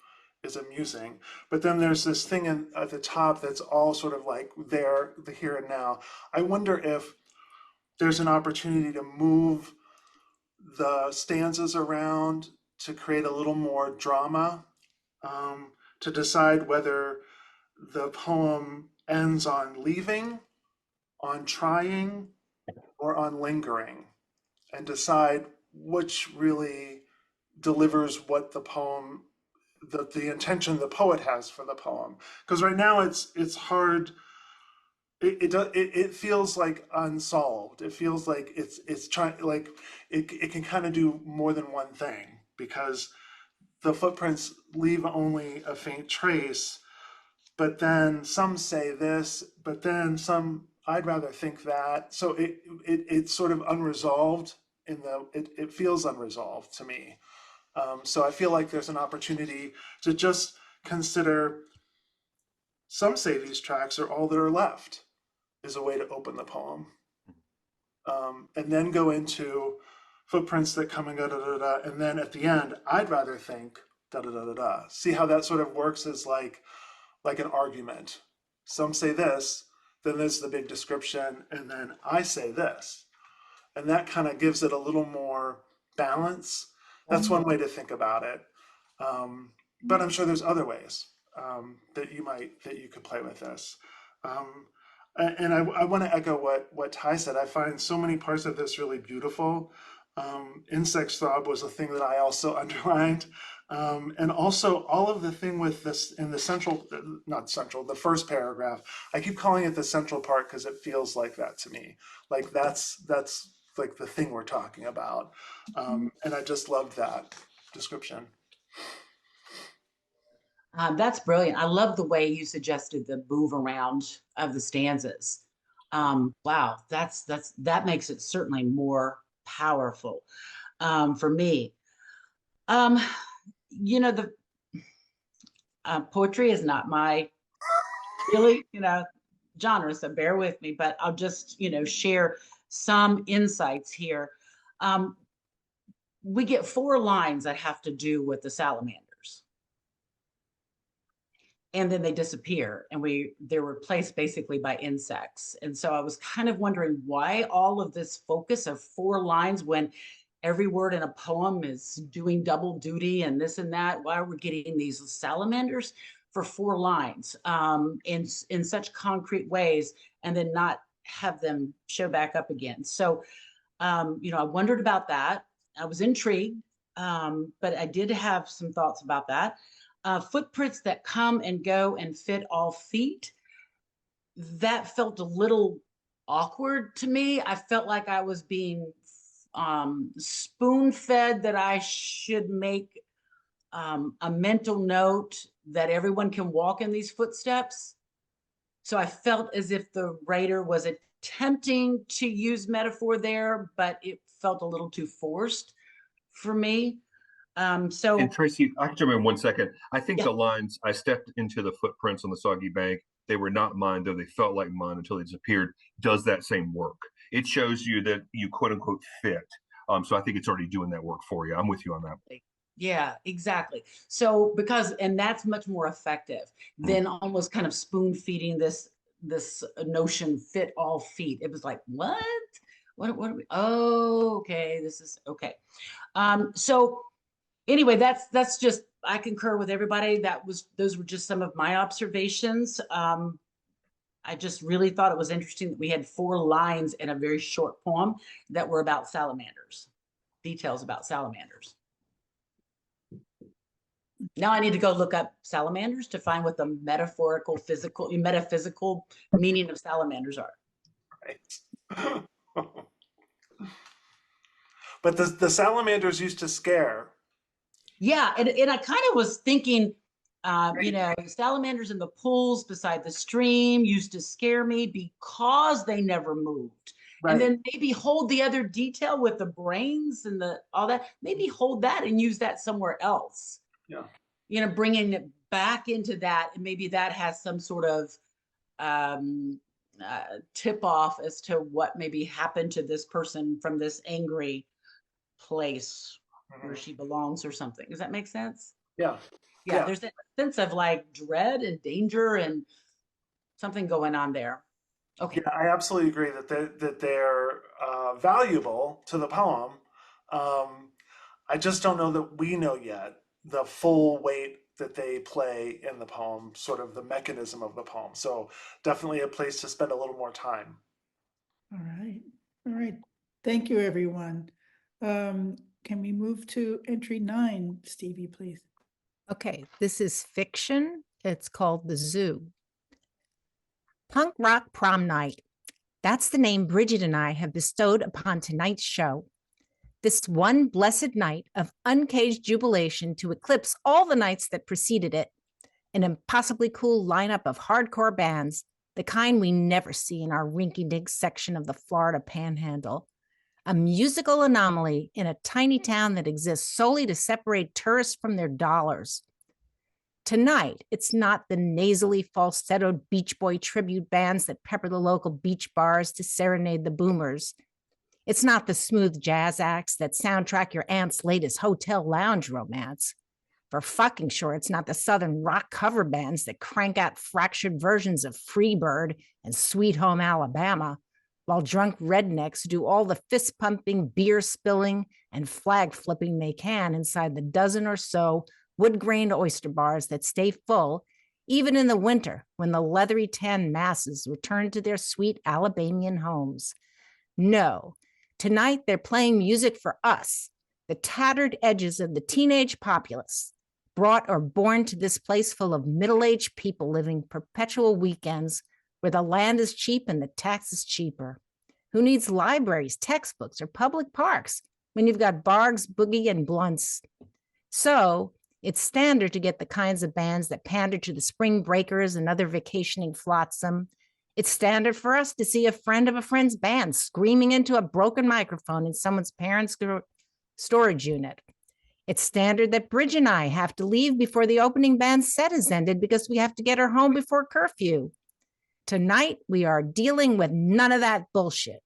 is a musing, but then there's this thing at the top that's all sort of like there, the here and now. I wonder if there's an opportunity to move the stanzas around to create a little more drama, to decide whether the poem ends on leaving, on trying, or on lingering, and decide which really delivers what the poem, the intention the poet has for the poem. Because right now it's hard. It feels like unsolved. It feels like it's trying, like it can kind of do more than one thing, because the footprints leave only a faint trace, but then some say this, but then some, I'd rather think that. So it's sort of unresolved it feels unresolved to me. So I feel like there's an opportunity to just consider, some say these tracks are all that are left, is a way to open the poem. And then go into footprints that come and go, da, da, da, and then at the end, I'd rather think, da, da, da, da, da. See how that sort of works as like an argument. Some say this, then there's the big description, and then I say this. And that kind of gives it a little more balance. That's one way to think about it. But I'm sure there's other ways that you could play with this. And I want to echo what Ty said. I find so many parts of this really beautiful. Insects throb was a thing that I also underlined. And also all of the thing with this in the central, not central, the first paragraph, I keep calling it the central part because it feels like that to me. Like that's like the thing we're talking about. And I just loved that description. That's brilliant. I love the way you suggested the move around of the stanzas. Wow, that makes it certainly more powerful for me. You know, the poetry is not my really, genre, so bear with me, but I'll just, share some insights here. We get 4 lines that have to do with the salamanders. And then they disappear and they're replaced basically by insects. And so I was kind of wondering why all of this focus of 4 lines when every word in a poem is doing double duty and this and that. Why are we getting these salamanders for 4 lines in such concrete ways and then not have them show back up again? So, I wondered about that. I was intrigued, but I did have some thoughts about that. Footprints that come and go and fit all feet. That felt a little awkward to me. I felt like I was being spoon-fed that I should make a mental note that everyone can walk in these footsteps. So I felt as if the writer was attempting to use metaphor there, but it felt a little too forced for me. And Tracy, I can jump in 1 second. I think the lines, I stepped into the footprints on the soggy bank. They were not mine, though they felt like mine until they disappeared. Does that same work? It shows you that you quote unquote fit. So I think it's already doing that work for you. I'm with you on that. Yeah, exactly. So and that's much more effective than almost kind of spoon feeding this notion fit all feet. It was like, what are we? Oh, okay. This is okay. So anyway, that's just, I concur with everybody. Those were just some of my observations. I just really thought it was interesting that we had 4 lines in a very short poem that were about salamanders, details about salamanders. Now I need to go look up salamanders to find what the metaphysical meaning of salamanders are. Right. But the salamanders used to scare. Yeah, and I kind of was thinking, salamanders in the pools beside the stream used to scare me because they never moved. Right. And then maybe hold the other detail with the brains and all that, maybe hold that and use that somewhere else. Yeah. Bringing it back into that, and maybe that has some sort of tip off as to what maybe happened to this person from this angry place where she belongs or something. Does that make sense? Yeah. Yeah, there's that sense of like dread and danger and something going on there. Okay. Yeah, I absolutely agree that they're valuable to the poem. I just don't know that we know yet the full weight that they play in the poem, sort of the mechanism of the poem. So definitely a place to spend a little more time. All right. Thank you, everyone. Can we move to entry 9, Stevie, please? Okay, this is fiction. It's called The Zoo. Punk rock prom night. That's the name Bridget and I have bestowed upon tonight's show. This one blessed night of uncaged jubilation to eclipse all the nights that preceded it. An impossibly cool lineup of hardcore bands, the kind we never see in our rinky-dink section of the Florida Panhandle. A musical anomaly in a tiny town that exists solely to separate tourists from their dollars. Tonight, it's not the nasally falsettoed Beach Boy tribute bands that pepper the local beach bars to serenade the boomers. It's not the smooth jazz acts that soundtrack your aunt's latest hotel lounge romance. For fucking sure, it's not the Southern rock cover bands that crank out fractured versions of Freebird and Sweet Home Alabama, while drunk rednecks do all the fist-pumping, beer-spilling, and flag-flipping they can inside the dozen or so wood-grained oyster bars that stay full, even in the winter when the leathery tan masses return to their sweet Alabamian homes. No, Tonight, they're playing music for us, the tattered edges of the teenage populace, brought or born to this place full of middle-aged people living perpetual weekends where the land is cheap and the tax is cheaper. Who needs libraries, textbooks, or public parks when you've got Bargs, Boogie, and Blunts? So it's standard to get the kinds of bands that pander to the spring breakers and other vacationing flotsam. It's standard for us to see a friend of a friend's band screaming into a broken microphone in someone's parents' storage unit. It's standard that Bridge and I have to leave before the opening band set is ended because we have to get her home before curfew. Tonight, we are dealing with none of that bullshit.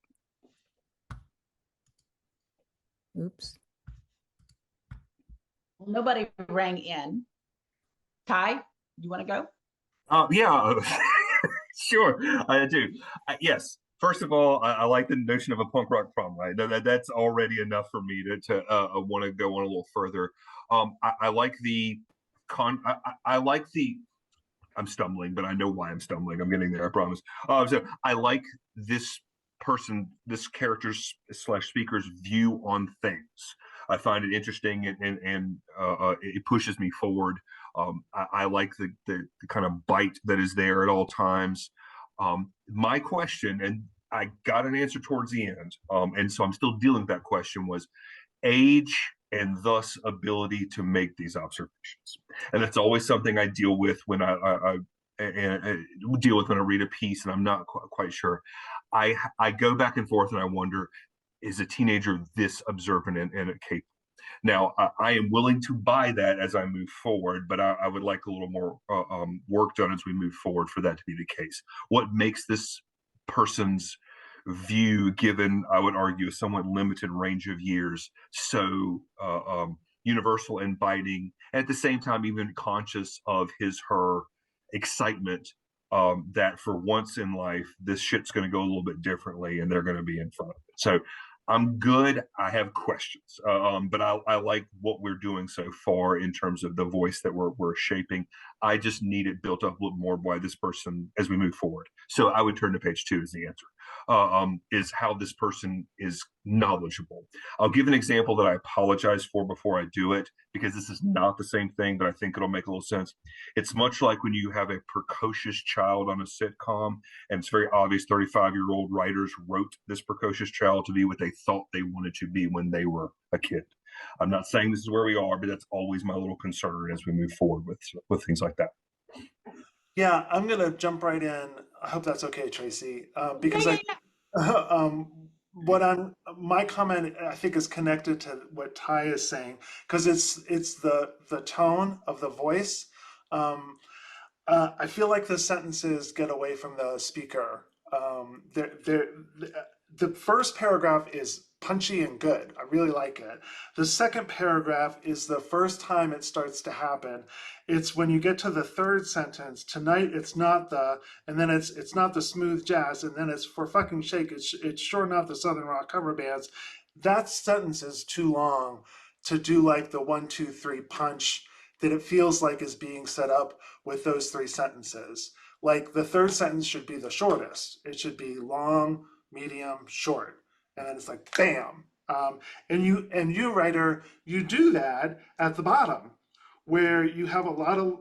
Oops. Well, nobody rang in. Ty, you want to go? Yeah, sure, I do. Yes, first of all, I like the notion of a punk rock prom night. That's already enough for me to want to go on a little further. I like the I like the. I'm stumbling, but I know why I'm stumbling. I'm getting there, I promise. So I like this character's / speaker's view on things. I find it interesting and it pushes me forward. I like the kind of bite that is there at all times. My question, and I got an answer towards the end, and so I'm still dealing with that question, was age and thus ability to make these observations. And that's always something I deal with when I deal with when I read a piece and I'm not quite sure. I go back and forth and I wonder, is a teenager this observant and capable? Now, I am willing to buy that as I move forward, but I would like a little more work done as we move forward for that to be the case. What makes this person's view, given, I would argue, a somewhat limited range of years, so universal and biting, and at the same time even conscious of her excitement that for once in life, this shit's going to go a little bit differently and they're going to be in front of it. So I'm good. I have questions, but I like what we're doing so far in terms of the voice that we're shaping. I just need it built up a little more by this person as we move forward. So I would turn to page 2 as the answer. Is how this person is knowledgeable. I'll give an example that I apologize for before I do it, because this is not the same thing, but I think it'll make a little sense. It's much like when you have a precocious child on a sitcom, and it's very obvious 35-year-old writers wrote this precocious child to be what they thought they wanted to be when they were a kid. I'm not saying this is where we are, but that's always my little concern as we move forward with things like that. Yeah, I'm gonna jump right in. I hope that's okay, Tracy, because my comment I think is connected to what Ty is saying, because it's the tone of the voice. I feel like the sentences get away from the speaker. The first paragraph is punchy and good. I really like it. The second paragraph is the first time it starts to happen. It's when you get to the third sentence. Tonight it's not the, and then it's not the smooth jazz, and then it's for fucking shake. It's sure not the Southern rock cover bands. That sentence is too long to do like the 1, 2, 3 punch that it feels like is being set up with those 3 sentences. Like the third sentence should be the shortest. It should be long, medium, short. And then it's like, bam. And you writer, you do that at the bottom where you have a lot of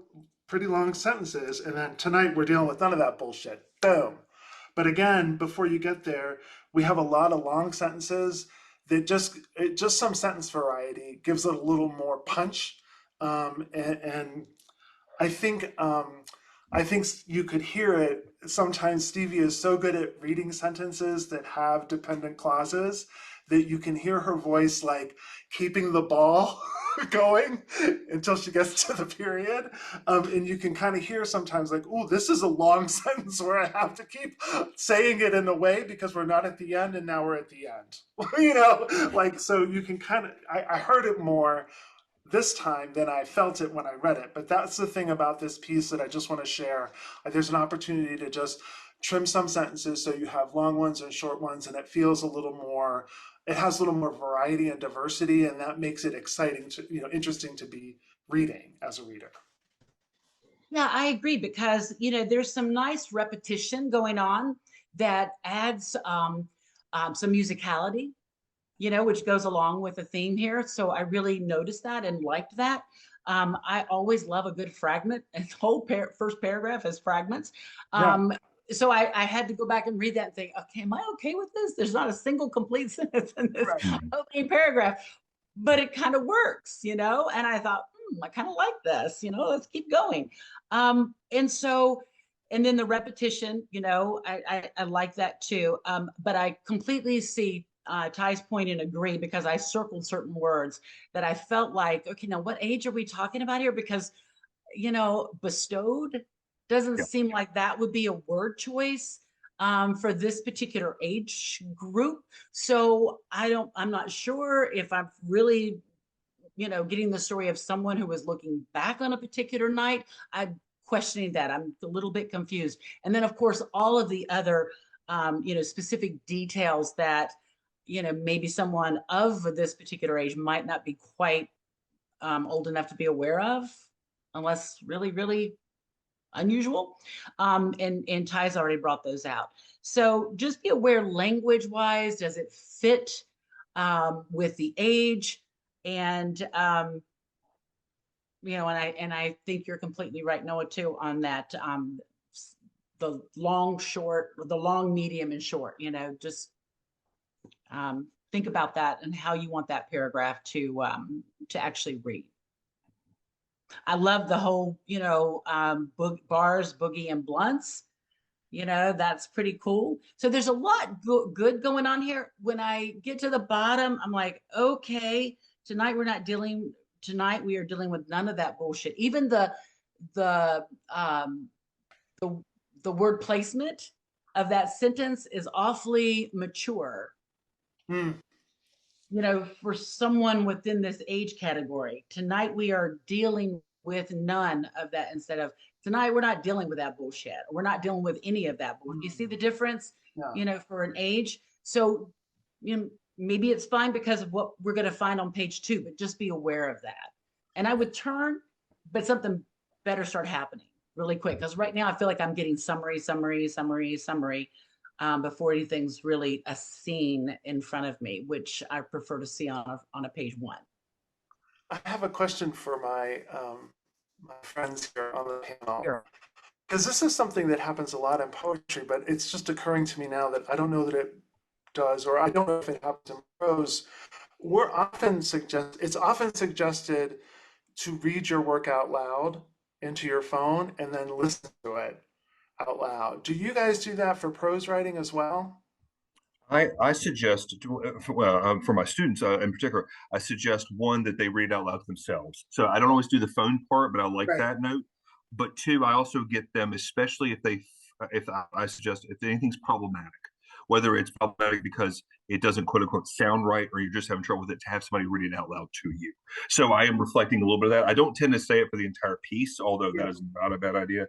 pretty long sentences. And then tonight we're dealing with none of that bullshit. Boom. But again, before you get there, we have a lot of long sentences that just some sentence variety gives it a little more punch. And I think you could hear it. Sometimes Stevie is so good at reading sentences that have dependent clauses that you can hear her voice like keeping the ball going until she gets to the period. And you can kind of hear sometimes like, oh, this is a long sentence where I have to keep saying it in a way because we're not at the end and now we're at the end. Like, so you can kind of, I heard it more this time than I felt it when I read it. But that's the thing about this piece that I just want to share. There's an opportunity to just trim some sentences so you have long ones and short ones, and it feels a little more, it has a little more variety and diversity, and that makes it exciting to, interesting to be reading as a reader. Yeah, I agree, because there's some nice repetition going on that adds some musicality which goes along with the theme here. So I really noticed that and liked that. I always love a good fragment, and the whole first paragraph is fragments. So I had to go back and read that and think, okay, am I okay with this? There's not a single complete sentence in this opening paragraph, but it kind of works, and I thought, I kind of like this, let's keep going. And then the repetition, I like that too. But I completely see Ty's point and agree, because I circled certain words that I felt like, okay, now what age are we talking about here? Because, bestowed doesn't seem like that would be a word choice for this particular age group. So I'm not sure if I'm really, getting the story of someone who was looking back on a particular night. I'm questioning that. I'm a little bit confused. And then of course, all of the other, specific details that, maybe someone of this particular age might not be quite old enough to be aware of, unless really, really unusual. And Ty's already brought those out. So just be aware language wise, does it fit with the age? And, and I think you're completely right, Noah, too, on that, the long, short, the long, medium, and short, just think about that and how you want that paragraph to actually read. I love the whole, bars, boogie, and blunts. That's pretty cool. So there's a lot good going on here. When I get to the bottom, I'm like, okay, tonight we are dealing with none of that bullshit. Even the word placement of that sentence is awfully mature. For someone within this age category. Tonight we are dealing with none of that, instead of tonight we're not dealing with that bullshit. We're not dealing with any of that bullshit. You see the difference, for an age. So, maybe it's fine because of what we're going to find on page 2, but just be aware of that. And I would turn, but something better start happening really quick. Because right now I feel like I'm getting summary, before anything's really a scene in front of me, which I prefer to see on a page 1. I have a question for my my friends here on the panel, because this is something that happens a lot in poetry, but it's just occurring to me now that I don't know that it does, or I don't know if it happens in prose. It's often suggested to read your work out loud into your phone and then listen to it out loud. Do you guys do that for prose writing as well? I suggest, for my students in particular, I suggest one that they read out loud themselves. So I don't always do the phone part, but I like that note. But 2, I also get them, especially if I suggest if anything's problematic, whether it's problematic because it doesn't quote unquote sound right, or you're just having trouble with it, to have somebody read it out loud to you. So I am reflecting a little bit of that. I don't tend to say it for the entire piece, although that is not a bad idea,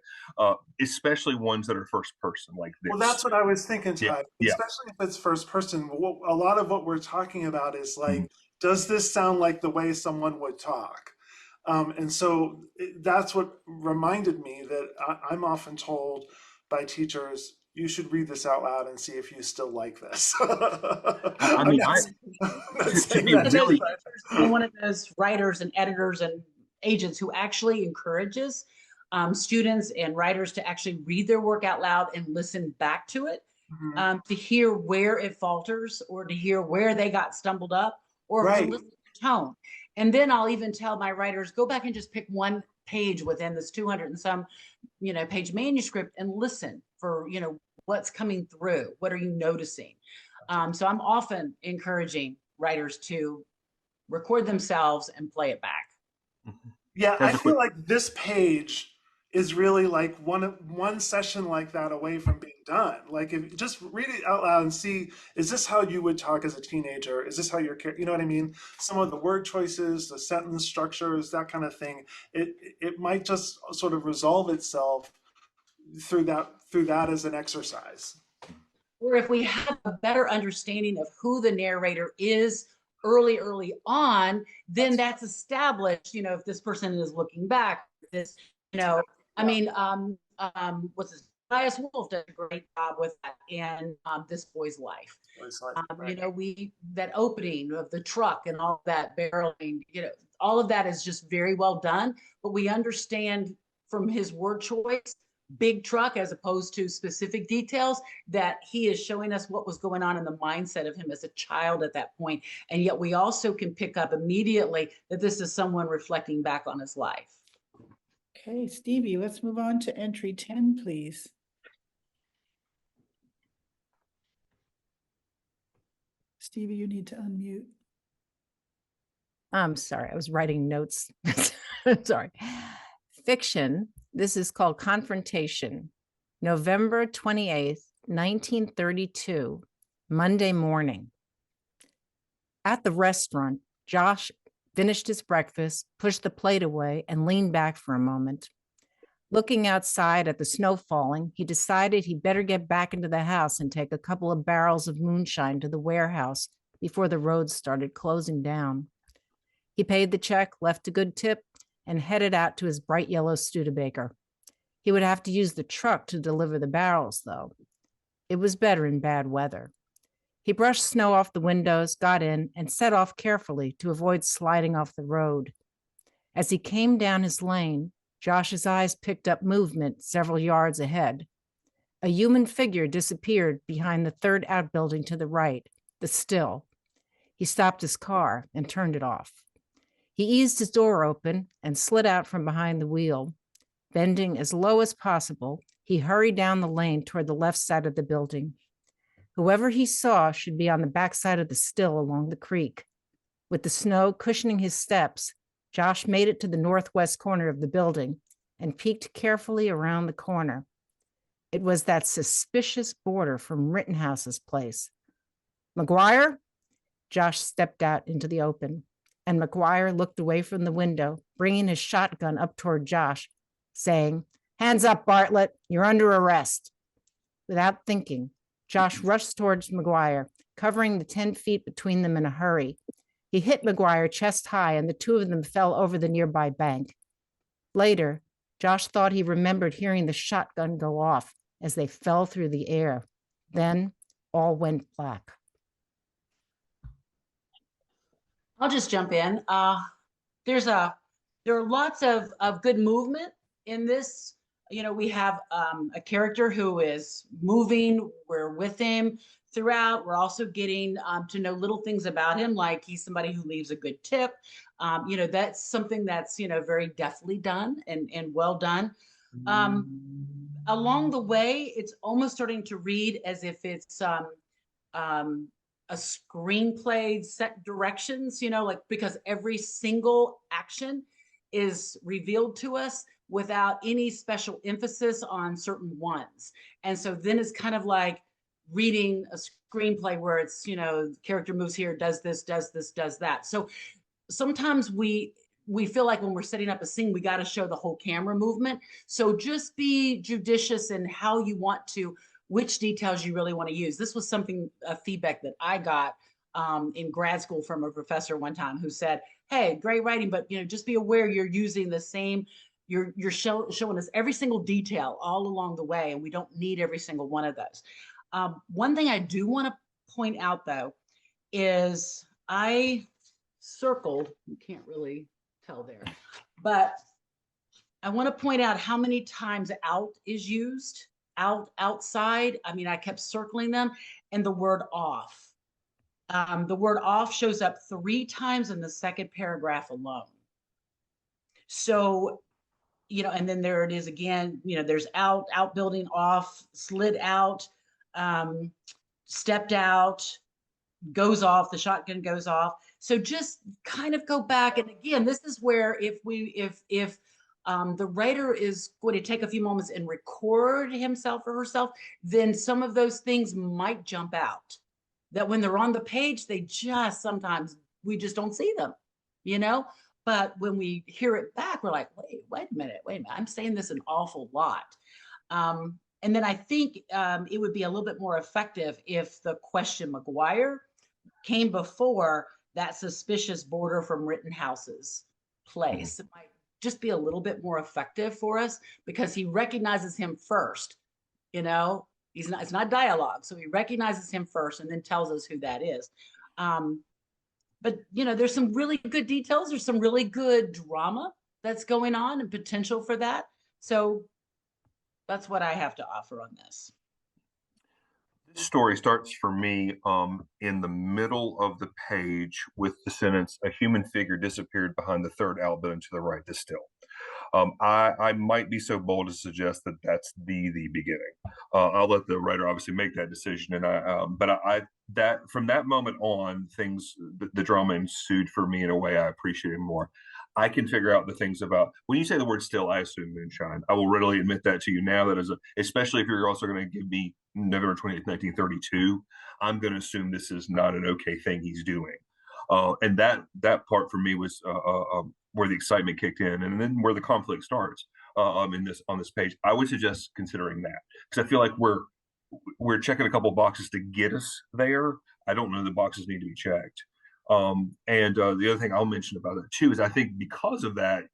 especially ones that are first person like this. Well, that's what I was thinking, Ty. Especially if it's first person. A lot of what we're talking about is like, does this sound like the way someone would talk? And so that's what reminded me that I'm often told by teachers, you should read this out loud and see if you still like this. I mean, I'm one of those writers and editors and agents who actually encourages students and writers to actually read their work out loud and listen back to it, to hear where it falters, or to hear where they got stumbled up, or to listen to the tone. And then I'll even tell my writers, go back and just pick one page within this 200 and some, page manuscript and listen for, what's coming through. What are you noticing? So I'm often encouraging writers to record themselves and play it back. Yeah, I feel like this page is really like one session like that away from being done. Like, if just read it out loud and see, is this how you would talk as a teenager? Is this how you know what I mean? Some of the word choices, the sentence structures, that kind of thing. It might just sort of resolve itself through that as an exercise. Or if we have a better understanding of who the narrator is early on, then that's established, if this person is looking back, this, I mean, what's his Elias Wolf does a great job with that in This Boy's Life. It's like, You know, that opening of the truck and all that barreling, you know, all of that is just very well done. But we understand from his word choice, big truck, as opposed to specific details, that he is showing us what was going on in the mindset of him as a child at that point. And yet we also can pick up immediately that this is someone reflecting back on his life. Okay, Stevie, let's move on to entry 10, please. Stevie, you need to unmute. I'm sorry, I was writing notes. Sorry. Fiction. This is called Confrontation. November 28th, 1932, Monday morning. At the restaurant, Josh finished his breakfast, pushed the plate away, and leaned back for a moment. Looking outside at the snow falling, he decided he'd better get back into the house and take a couple of barrels of moonshine to the warehouse before the roads started closing down. He paid the check, left a good tip, and headed out to his bright yellow Studebaker. He would have to use the truck to deliver the barrels, though. It was better in bad weather. He brushed snow off the windows, got in, and set off carefully to avoid sliding off the road. As he came down his lane, Josh's eyes picked up movement several yards ahead. A human figure disappeared behind the third outbuilding to the right, the still. He stopped his car and turned it off. He eased his door open and slid out from behind the wheel. Bending as low as possible, he hurried down the lane toward the left side of the building. Whoever he saw should be on the backside of the still along the creek. With the snow cushioning his steps, Josh made it to the northwest corner of the building and peeked carefully around the corner. It was that suspicious boarder from Rittenhouse's place. McGuire? Josh stepped out into the open, and McGuire looked away from the window, bringing his shotgun up toward Josh, saying, "Hands up, Bartlett, you're under arrest." Without thinking, Josh rushed towards McGuire, covering the 10 feet between them in a hurry. He hit McGuire chest high, and the two of them fell over the nearby bank. Later, Josh thought he remembered hearing the shotgun go off as they fell through the air. Then all went black. I'll just jump in. There are lots of good movement in this. You know, we have a character who is moving. We're with him throughout. We're also getting to know little things about him, like he's somebody who leaves a good tip. You know, that's something that's, you know, very deftly done and well done. Along the way, it's almost starting to read as if it's a screenplay set directions, you know, like, because every single action is revealed to us without any special emphasis on certain ones. And so then it's kind of like reading a screenplay where it's, you know, the character moves here, does this, does that. So sometimes we feel like when we're setting up a scene, we got to show the whole camera movement. So just be judicious in how you want to, which details you really want to use. This was something, a feedback that I got in grad school from a professor one time who said, "Hey, great writing, but, you know, just be aware you're using the same, you're showing us every single detail all along the way, and we don't need every single one of those." One thing I do want to point out, though, is I circled, you can't really tell there, but I want to point out how many times out is used. Outside. I mean, I kept circling them, and the word off. The word off shows up 3 times in the second paragraph alone. So, you know, and then there it is again, you know, there's outbuilding, off, slid out, stepped out, goes off, the shotgun goes off. So just kind of go back. And again, this is where if the writer is going to take a few moments and record himself or herself, then some of those things might jump out. That when they're on the page, they just sometimes we just don't see them, you know? But when we hear it back, we're like, wait a minute, I'm saying this an awful lot. And then I think it would be a little bit more effective if the question McGuire came before that suspicious boarder from Rittenhouse's place. It might just be a little bit more effective for us because he recognizes him first you know, it's not dialogue. So he recognizes him first and then tells us who that is. But you know, there's some really good details. There's some really good drama that's going on and potential for that. So that's what I have to offer on this. This story starts for me in the middle of the page with the sentence, "A human figure disappeared behind the third outbuilding to the right, the still." I might be so bold to suggest that that's the beginning. I'll let the writer obviously make that decision, and I that from that moment on, the drama ensued for me in a way I appreciated more. I can figure out the things about when you say the word still, I assume moonshine. I will readily admit that to you now. That is especially if you're also going to give me November 20th, 1932, I'm going to assume this is not an okay thing he's doing. And that part for me was where the excitement kicked in, and then where the conflict starts on this page. I would suggest considering that, because I feel like we're checking a couple boxes to get us there. I don't know the boxes need to be checked. And the other thing I'll mention about it too is I think because of that,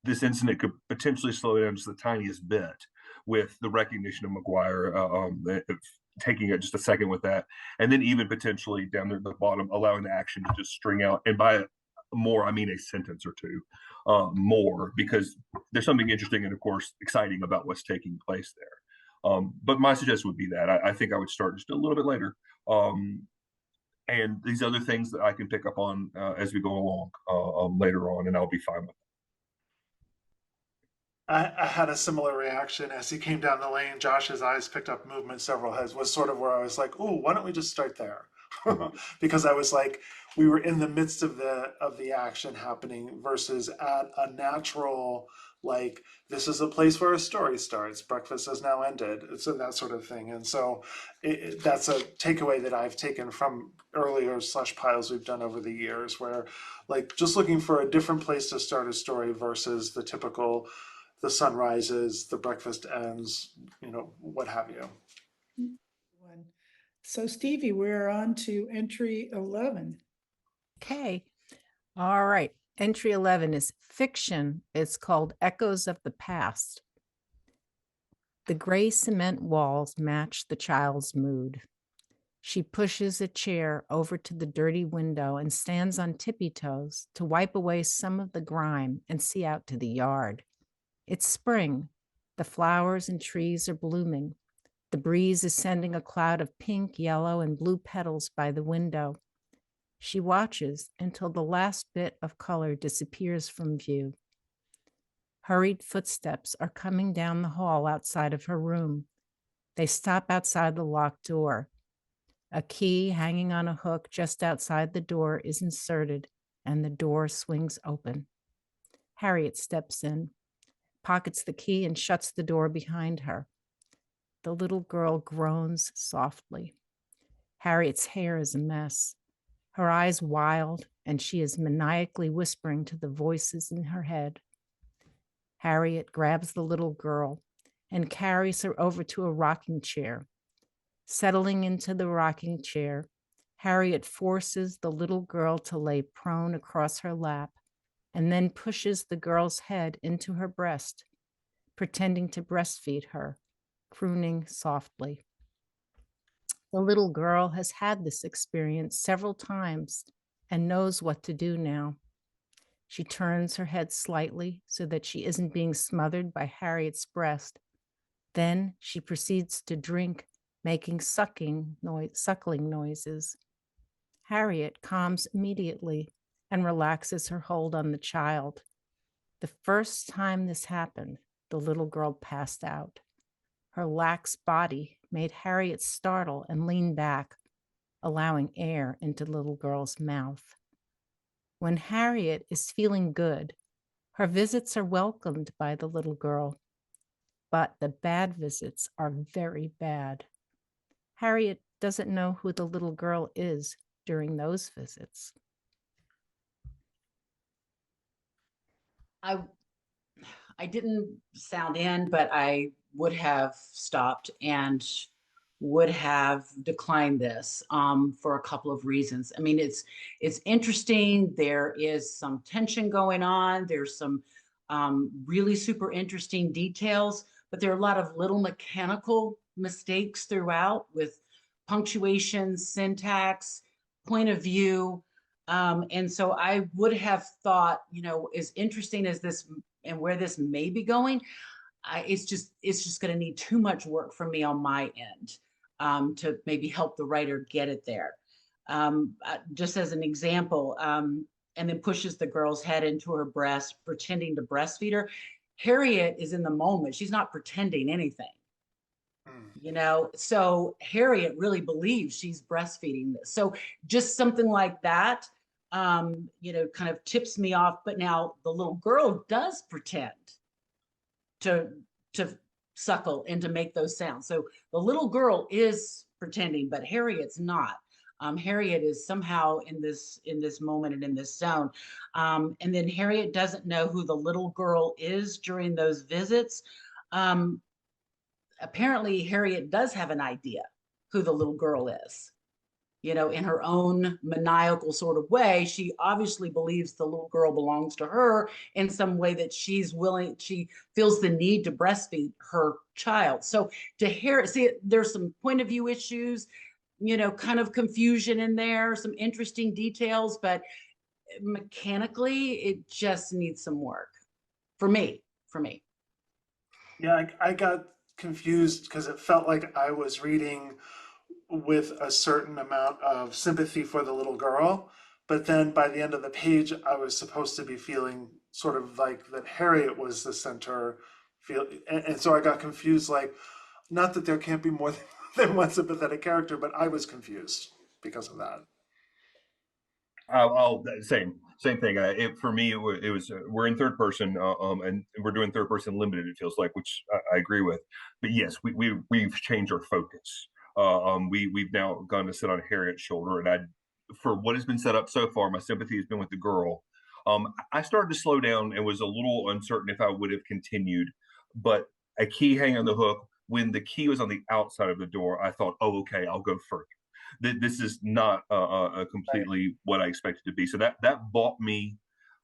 this incident could potentially slow down just the tiniest bit with the recognition of McGuire, taking it just a second with that, and then even potentially down there at the bottom, allowing the action to just string out. And by more, I mean a sentence or two more, because there's something interesting and, of course, exciting about what's taking place there. But my suggestion would be that I think I would start just a little bit later. And these other things that I can pick up on as we go along later on, and I'll be fine with it. I had a similar reaction as he came down the lane. Josh's eyes picked up movement several heads, was sort of where I was like, "Oh, why don't we just start there?" Because I was like, we were in the midst of the action happening versus at a natural, like, this is a place where a story starts. Breakfast has now ended. So that sort of thing. And so that's a takeaway that I've taken from earlier slush piles we've done over the years, where like just looking for a different place to start a story versus the typical, the sun rises, the breakfast ends, what have you. So Stevie, we're on to entry 11. Okay. All right. Entry 11 is fiction. It's called Echoes of the Past. The gray cement walls match the child's mood. She pushes a chair over to the dirty window and stands on tippy toes to wipe away some of the grime and see out to the yard. It's spring. The flowers and trees are blooming. The breeze is sending a cloud of pink, yellow, and blue petals by the window. She watches until the last bit of color disappears from view. Hurried footsteps are coming down the hall outside of her room. They stop outside the locked door. A key hanging on a hook just outside the door is inserted, and the door swings open. Harriet steps in, pockets the key, and shuts the door behind her. The little girl groans softly. Harriet's hair is a mess, her eyes wild, and she is maniacally whispering to the voices in her head. Harriet grabs the little girl and carries her over to a rocking chair. Settling into the rocking chair, Harriet forces the little girl to lay prone across her lap and then pushes the girl's head into her breast, pretending to breastfeed her, crooning softly. The little girl has had this experience several times and knows what to do now. She turns her head slightly so that she isn't being smothered by Harriet's breast. Then she proceeds to drink, making suckling noises. Harriet calms immediately and relaxes her hold on the child. The first time this happened, the little girl passed out. Her lax body made Harriet startle and lean back, allowing air into the little girl's mouth. When Harriet is feeling good, her visits are welcomed by the little girl, but the bad visits are very bad. Harriet doesn't know who the little girl is during those visits. I didn't sound in, but I would have stopped and would have declined this for a couple of reasons. I mean, it's interesting. There is some tension going on. There's some really super interesting details, but there are a lot of little mechanical mistakes throughout with punctuation, syntax, point of view. And so I would have thought, you know, as interesting as this and where this may be going, it's just going to need too much work from me on my end to maybe help the writer get it there. Just as an example, and then pushes the girl's head into her breast, pretending to breastfeed her. Harriet is in the moment. She's not pretending anything. You know, so Harriet really believes she's breastfeeding this. So just something like that, you know, kind of tips me off. But now the little girl does pretend to suckle and to make those sounds. So the little girl is pretending, but Harriet's not. Harriet is somehow in this moment and in this zone. And then Harriet doesn't know who the little girl is during those visits. Apparently Harriet does have an idea who the little girl is. You know, in her own maniacal sort of way, she obviously believes the little girl belongs to her in some way, that she feels the need to breastfeed her child. So to Harriet, see, there's some point of view issues, you know, kind of confusion in there, some interesting details, but mechanically, it just needs some work for me. Yeah, I got confused because it felt like I was reading with a certain amount of sympathy for the little girl, but then by the end of the page, I was supposed to be feeling sort of like that Harriet was the center, and so I got confused. Like, not that there can't be more than one sympathetic character, but I was confused because of that. Same thing. For me, it was we're in third person, and we're doing third person limited. It feels like, which I agree with. But yes, we've changed our focus. We've now gone to sit on Harriet's shoulder, and for what has been set up so far, my sympathy has been with the girl. I started to slow down and was a little uncertain if I would have continued, but a key hang on the hook. When the key was on the outside of the door, I thought, oh, okay, I'll go further. This is not completely what I expected to be. So that bought me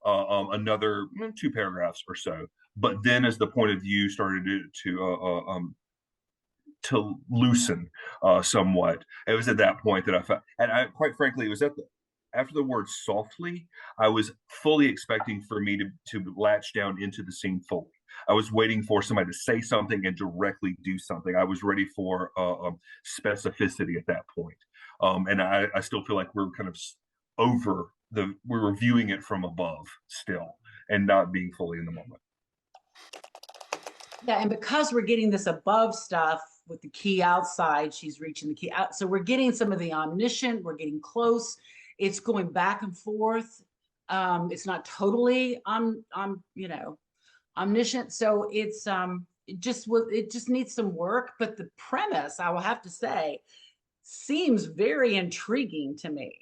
another 2 paragraphs or so. But then, as the point of view started to loosen somewhat, it was at that point that I felt, and quite frankly, it was after the word softly, I was fully expecting for me to latch down into the scene fully. I was waiting for somebody to say something and directly do something. I was ready for specificity at that point. And I still feel like we're kind of we're reviewing it from above still and not being fully in the moment. Yeah, and because we're getting this above stuff with the key outside, she's reaching the key out. So we're getting some of the omniscient, we're getting close. It's going back and forth. It's not totally omniscient. So it's it just needs some work. But the premise, I will have to say, seems very intriguing to me.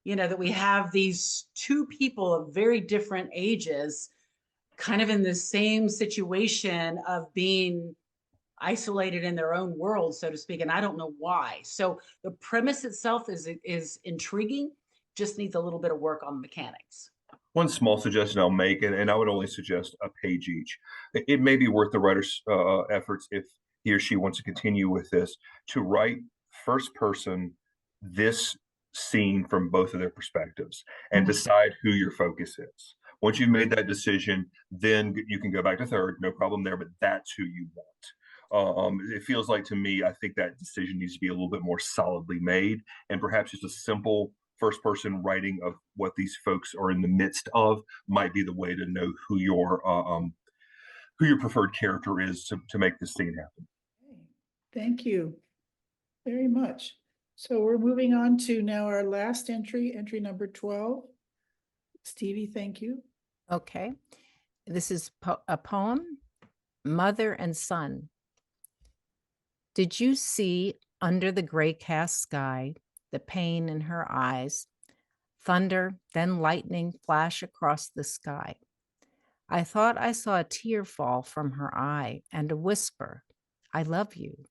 You know, that we have these 2 people of very different ages kind of in the same situation of being isolated in their own world, so to speak, and I don't know why. So the premise itself is intriguing, just needs a little bit of work on the mechanics. One small suggestion I'll make, and I would only suggest a page each. It may be worth the writer's efforts, if he or she wants to continue with this, to write first person this scene from both of their perspectives and decide who your focus is. Once you've made that decision, then you can go back to third, no problem there, but that's who you want. It feels like to me, I think that decision needs to be a little bit more solidly made, and perhaps just a simple first person writing of what these folks are in the midst of might be the way to know who your preferred character is to make this scene happen. Thank you very much. So we're moving on to now our last entry number 12. Stevie, thank you. Okay. This is a poem, Mother and Son. Did you see under the gray cast sky the pain in her eyes? Thunder, then lightning flash across the sky. I thought I saw a tear fall from her eye and a whisper, I love you.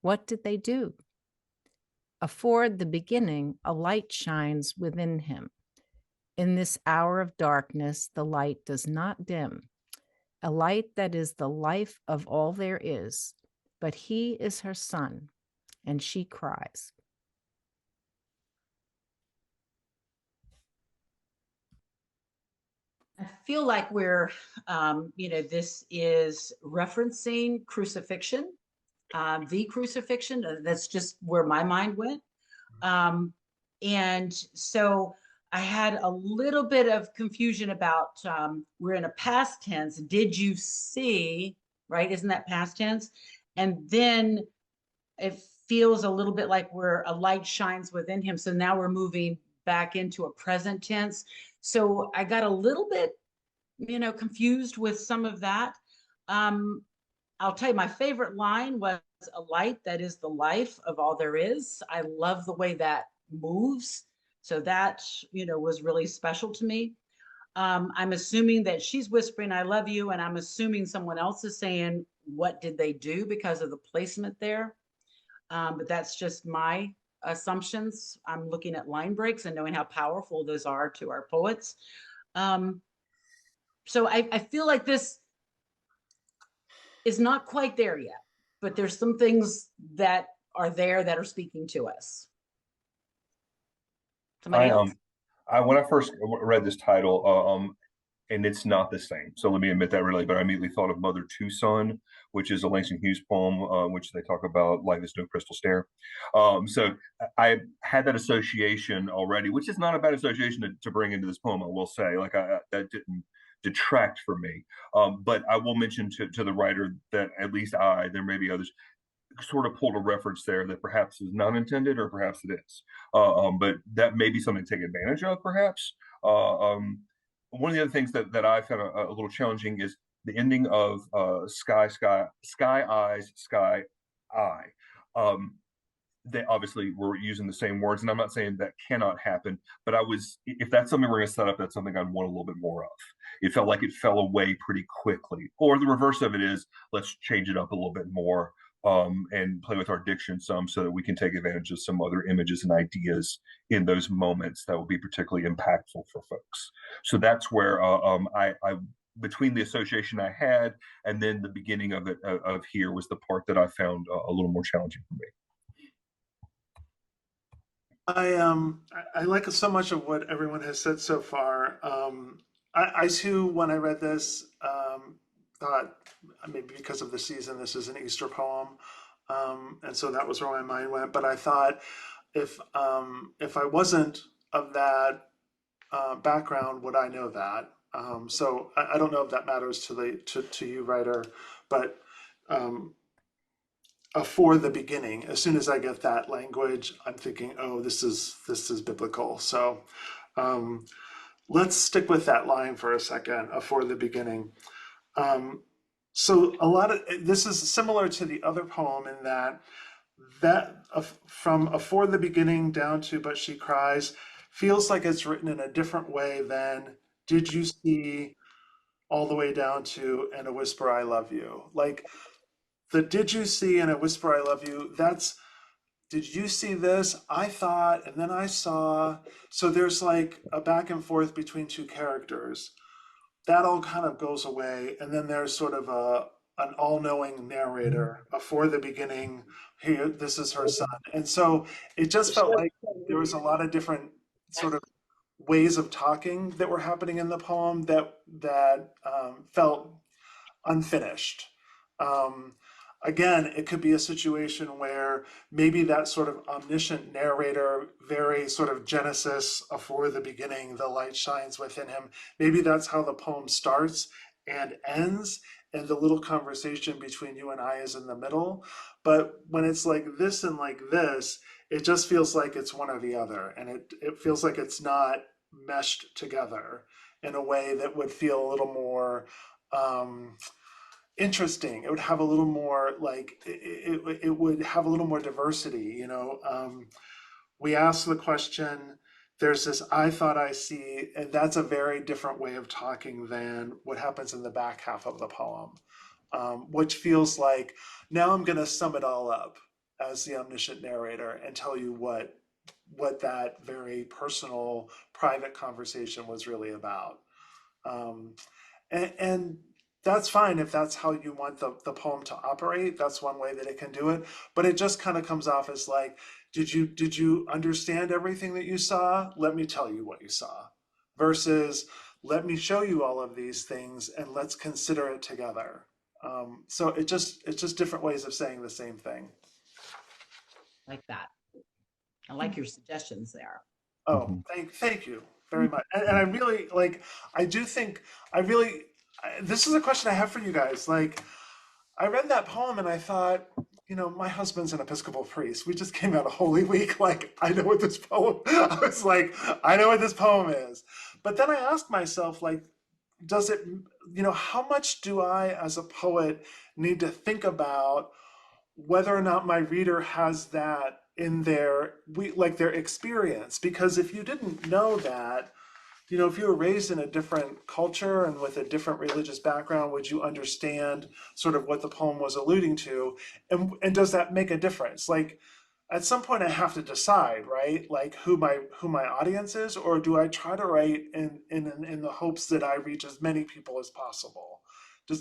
What did they do? Afford the beginning, a light shines within him. In this hour of darkness, the light does not dim. a light that is the life of all there is, but he is her son, and she cries. I feel like we're, this is referencing crucifixion, the crucifixion. That's just where my mind went. And so I had a little bit of confusion about, we're in a past tense. Did you see, right? Isn't that past tense? And then it feels a little bit like a light shines within him. So now we're moving back into a present tense. So I got a little bit, confused with some of that. I'll tell you, my favorite line was a light that is the life of all there is. I love the way that moves. So that, was really special to me. I'm assuming that she's whispering, I love you. And I'm assuming someone else is saying, what did they do because of the placement there? But that's just my assumptions. I'm looking at line breaks and knowing how powerful those are to our poets. So I feel like this is not quite there yet, but there's some things that are there that are speaking to us. Somebody else? When I first read this title, and it's not the same. So let me admit that really, but I immediately thought of Mother to Son, which is a Langston Hughes poem, which they talk about life is no crystal stair. So I had that association already, which is not a bad association to bring into this poem, I will say. Like that didn't detract from me. But I will mention to the writer that at least there may be others, sort of pulled a reference there that perhaps is not intended or perhaps it is. But that may be something to take advantage of, perhaps. One of the other things that I found a little challenging is the ending of sky eyes, sky eye. They obviously were using the same words, and I'm not saying that cannot happen, but if that's something we're going to set up, that's something I'd want a little bit more of. It felt like it fell away pretty quickly. Or the reverse of it is, let's change it up a little bit more, and play with our diction some so that we can take advantage of some other images and ideas in those moments that will be particularly impactful for folks. So that's where I between the association I had and then the beginning of here was the part that I found a little more challenging for me. I like so much of what everyone has said so far. I too, when I read this, thought maybe because of the season, this is an Easter poem, and so that was where my mind went. But I thought if I wasn't of that background, would I know that? So I don't know if that matters to you, writer, but for the beginning, as soon as I get that language, I'm thinking, oh, this is biblical. So let's stick with that line for a second, for the beginning. So a lot of this is similar to the other poem in that from for the beginning down to but she cries feels like it's written in a different way than did you see all the way down to and a whisper I love you. Like the did you see and a whisper I love you, that's did you see this? I thought, and then I saw. So there's like a back and forth between two characters. That all kind of goes away. And then there's sort of an all-knowing narrator before the beginning. Here, this is her son. And so it just felt like there was a lot of different sort of ways of talking that were happening in the poem that felt unfinished. Again, it could be a situation where maybe that sort of omniscient narrator, very sort of Genesis, for the beginning, the light shines within him. Maybe that's how the poem starts and ends, and the little conversation between you and I is in the middle. But when it's like this and like this, it just feels like it's one or the other. And it feels like it's not meshed together in a way that would feel a little more interesting. It would have a little more like it would have a little more diversity, you know. We ask the question, there's this I thought I see, and that's a very different way of talking than what happens in the back half of the poem, which feels like now I'm going to sum it all up as the omniscient narrator and tell you what that very personal private conversation was really about. And that's fine if that's how you want the poem to operate. That's one way that it can do it. But it just kind of comes off as like, did you understand everything that you saw? Let me tell you what you saw. Versus let me show you all of these things and let's consider it together. So it's just different ways of saying the same thing. Like that. I like your suggestions there. Oh, thank you very much. And I really like, I do think this is a question I have for you guys. Like, I read that poem and I thought, you know, my husband's an Episcopal priest. We just came out of Holy Week. Like, I know what this poem, I was like, I know what this poem is. But then I asked myself, like, does it, you know, how much do I as a poet need to think about whether or not my reader has that in their experience? Because if you didn't know that, you know, if you were raised in a different culture and with a different religious background, would you understand sort of what the poem was alluding to? And does that make a difference? Like, at some point I have to decide, right? Like who my audience is, or do I try to write in the hopes that I reach as many people as possible? Do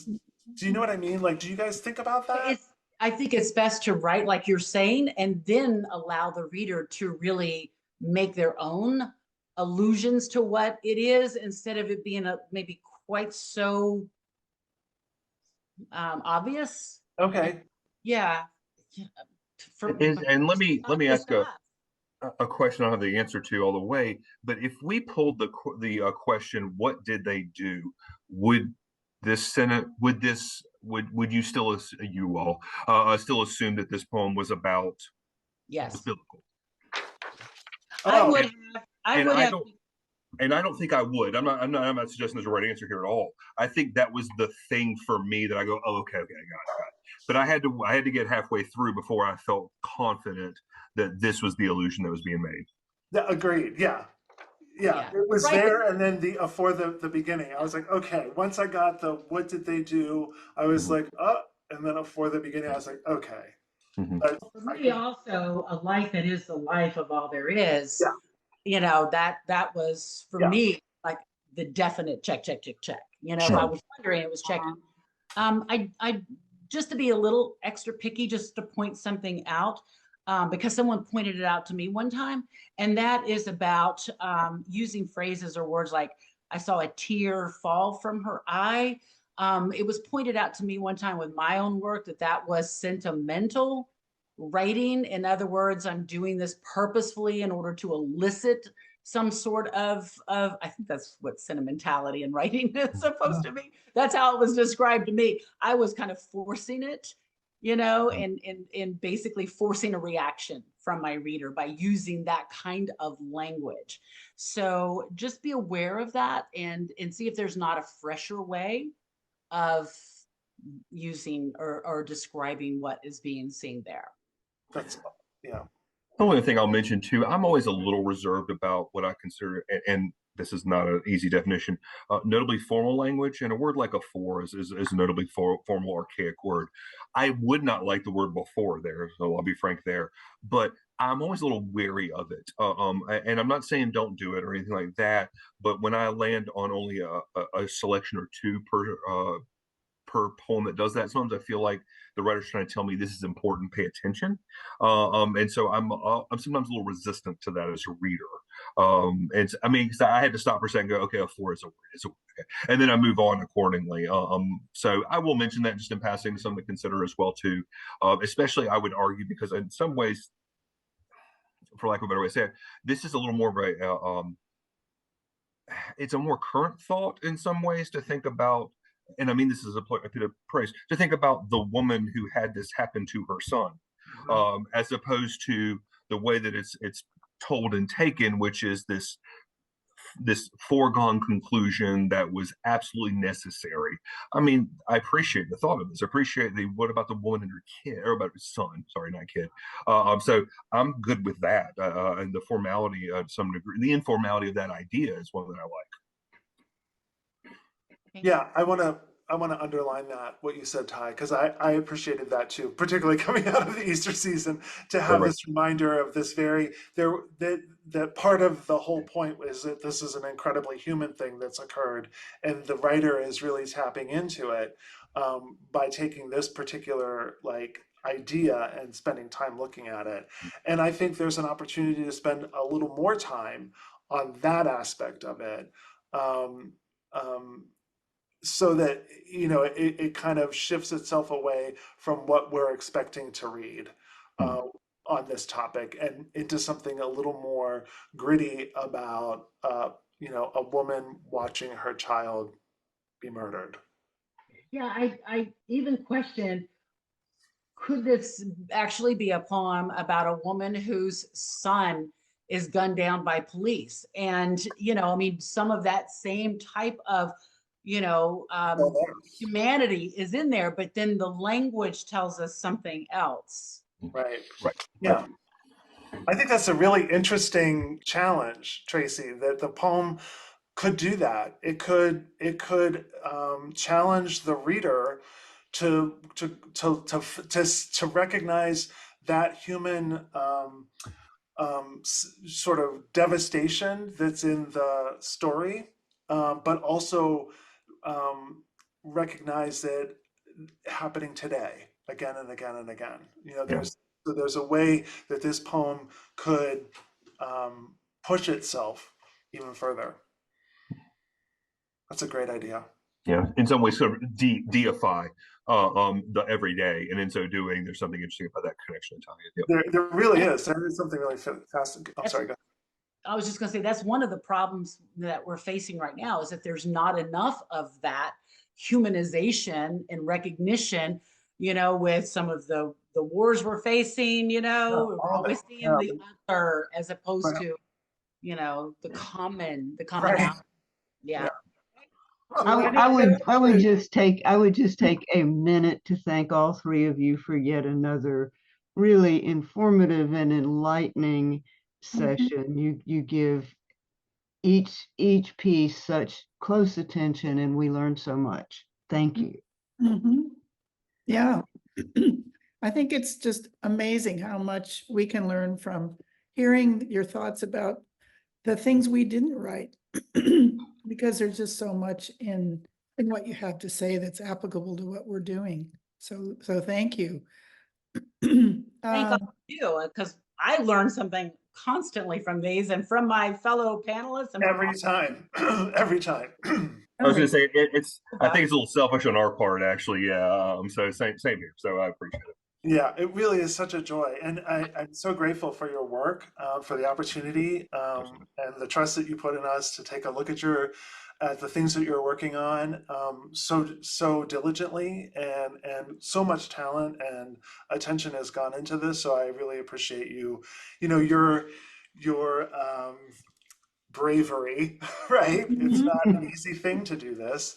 you know what I mean? Like, do you guys think about that? I think it's best to write like you're saying, and then allow the reader to really make their own allusions to what it is, instead of it being maybe quite so obvious. Okay. Yeah. And let me ask a question I don't have the answer to all the way. But if we pulled the question, what did they do? Would this Senate, would you still, you all still assume that this poem was about Yes. biblical? I would have. And I don't think I would. I'm not suggesting there's a right answer here at all. I think that was the thing for me that I go, oh, okay, I got it. But I had to get halfway through before I felt confident that this was the illusion that was being made. Yeah, agreed. Yeah. It was right there, and then for the beginning, I was like, okay. Once I got the what did they do, I was like, oh, and then for the beginning, I was like, okay. For me, also, a life that is the life of all there is. Yeah. You know, that was for me like the definite check. You know, if I was wondering, it was checking. I just to be a little extra picky, just to point something out. Because someone pointed it out to me one time, and that is about using phrases or words like, I saw a tear fall from her eye. It was pointed out to me one time with my own work that was sentimental writing. In other words, I'm doing this purposefully in order to elicit some sort of I think that's what sentimentality in writing is supposed to be. That's how it was described to me. I was kind of forcing it, you know, and basically forcing a reaction from my reader by using that kind of language. So just be aware of that and see if there's not a fresher way of using or describing what is being seen there. That's, yeah. The only thing I'll mention too, I'm always a little reserved about what I consider, and this is not an easy definition, notably formal language. And a word like a for is a notably formal, archaic word. I would not like the word before there, so I'll be frank there. But I'm always a little wary of it. And I'm not saying don't do it or anything like that. But when I land on only a selection or two per poem that does that, sometimes I feel like the writer's trying to tell me this is important, pay attention. And so I'm sometimes a little resistant to that as a reader. And I mean, because I had to stop for a second and go, okay, a for is a word, okay. And then I move on accordingly. So I will mention that just in passing, something to consider as well too. Especially I would argue, because in some ways, for lack of a better way to say it, this is a little more of a it's a more current thought in some ways to think about. And I mean, this is a bit of praise, to think about the woman who had this happen to her son, as opposed to the way that it's told and taken, which is this foregone conclusion that was absolutely necessary. I mean, I appreciate the thought of this. I appreciate what about the woman and her kid, or about his son? Sorry, not kid. So I'm good with that, and the formality to some degree, the informality of that idea is one that I like. Yeah, I want to want to underline that, what you said, Ty, because I appreciated that too, particularly coming out of the Easter season, to have this reminder of this that part of the whole point is that this is an incredibly human thing that's occurred, and the writer is really tapping into it by taking this particular idea and spending time looking at it. And I think there's an opportunity to spend a little more time on that aspect of it. So that, it kind of shifts itself away from what we're expecting to read on this topic and into something a little more gritty about, a woman watching her child be murdered. Yeah, I even questioned, could this actually be a poem about a woman whose son is gunned down by police? And, I mean, some of that same type of humanity is in there, but then the language tells us something else. Right. Right. Yeah. I think that's a really interesting challenge, Tracy, that the poem could do that. It could challenge the reader to recognize that human sort of devastation that's in the story, but also recognize it happening today again and again and again. There's a way that this poem could push itself even further. That's a great idea. Yeah, in some ways, sort of deify the everyday, and in so doing, there's something interesting about that connection. There really is. There is something really fascinating. I'm sorry. Go ahead. I was just going to say that's one of the problems that we're facing right now, is that there's not enough of that humanization and recognition, with some of the wars we're facing, we're always seeing the other as opposed to, the commonality. Yeah. I would just take a minute to thank all three of you for yet another really informative and enlightening session. You give each piece such close attention, and we learn so much. Thank you. Yeah. I think it's just amazing how much we can learn from hearing your thoughts about the things we didn't write, because there's just so much in what you have to say that's applicable to what we're doing. So thank you. Thank you, because I learn something constantly from these and from my fellow panelists. Every time. I was going to say I think it's a little selfish on our part, actually. Yeah. So same here. So I appreciate it. Yeah, it really is such a joy, and I'm so grateful for your work, for the opportunity, and the trust that you put in us to take a look at the things that you're working on so diligently, and so much talent and attention has gone into this. So I really appreciate your bravery, right? It's not an easy thing to do this,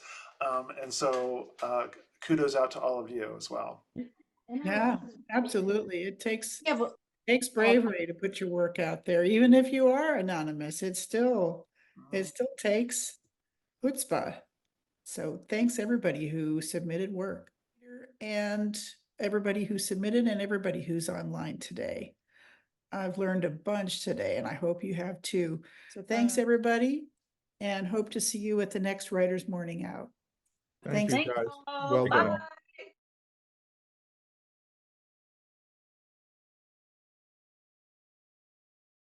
and so kudos out to all of you as well. Yeah, absolutely. It takes bravery to put your work out there, even if you are anonymous. It still takes chutzpah. So thanks everybody who submitted work, and everybody who submitted, and everybody who's online today. I've learned a bunch today, and I hope you have too. So thanks everybody, and hope to see you at the next Writers Morning Out. Thank you, guys. Well done.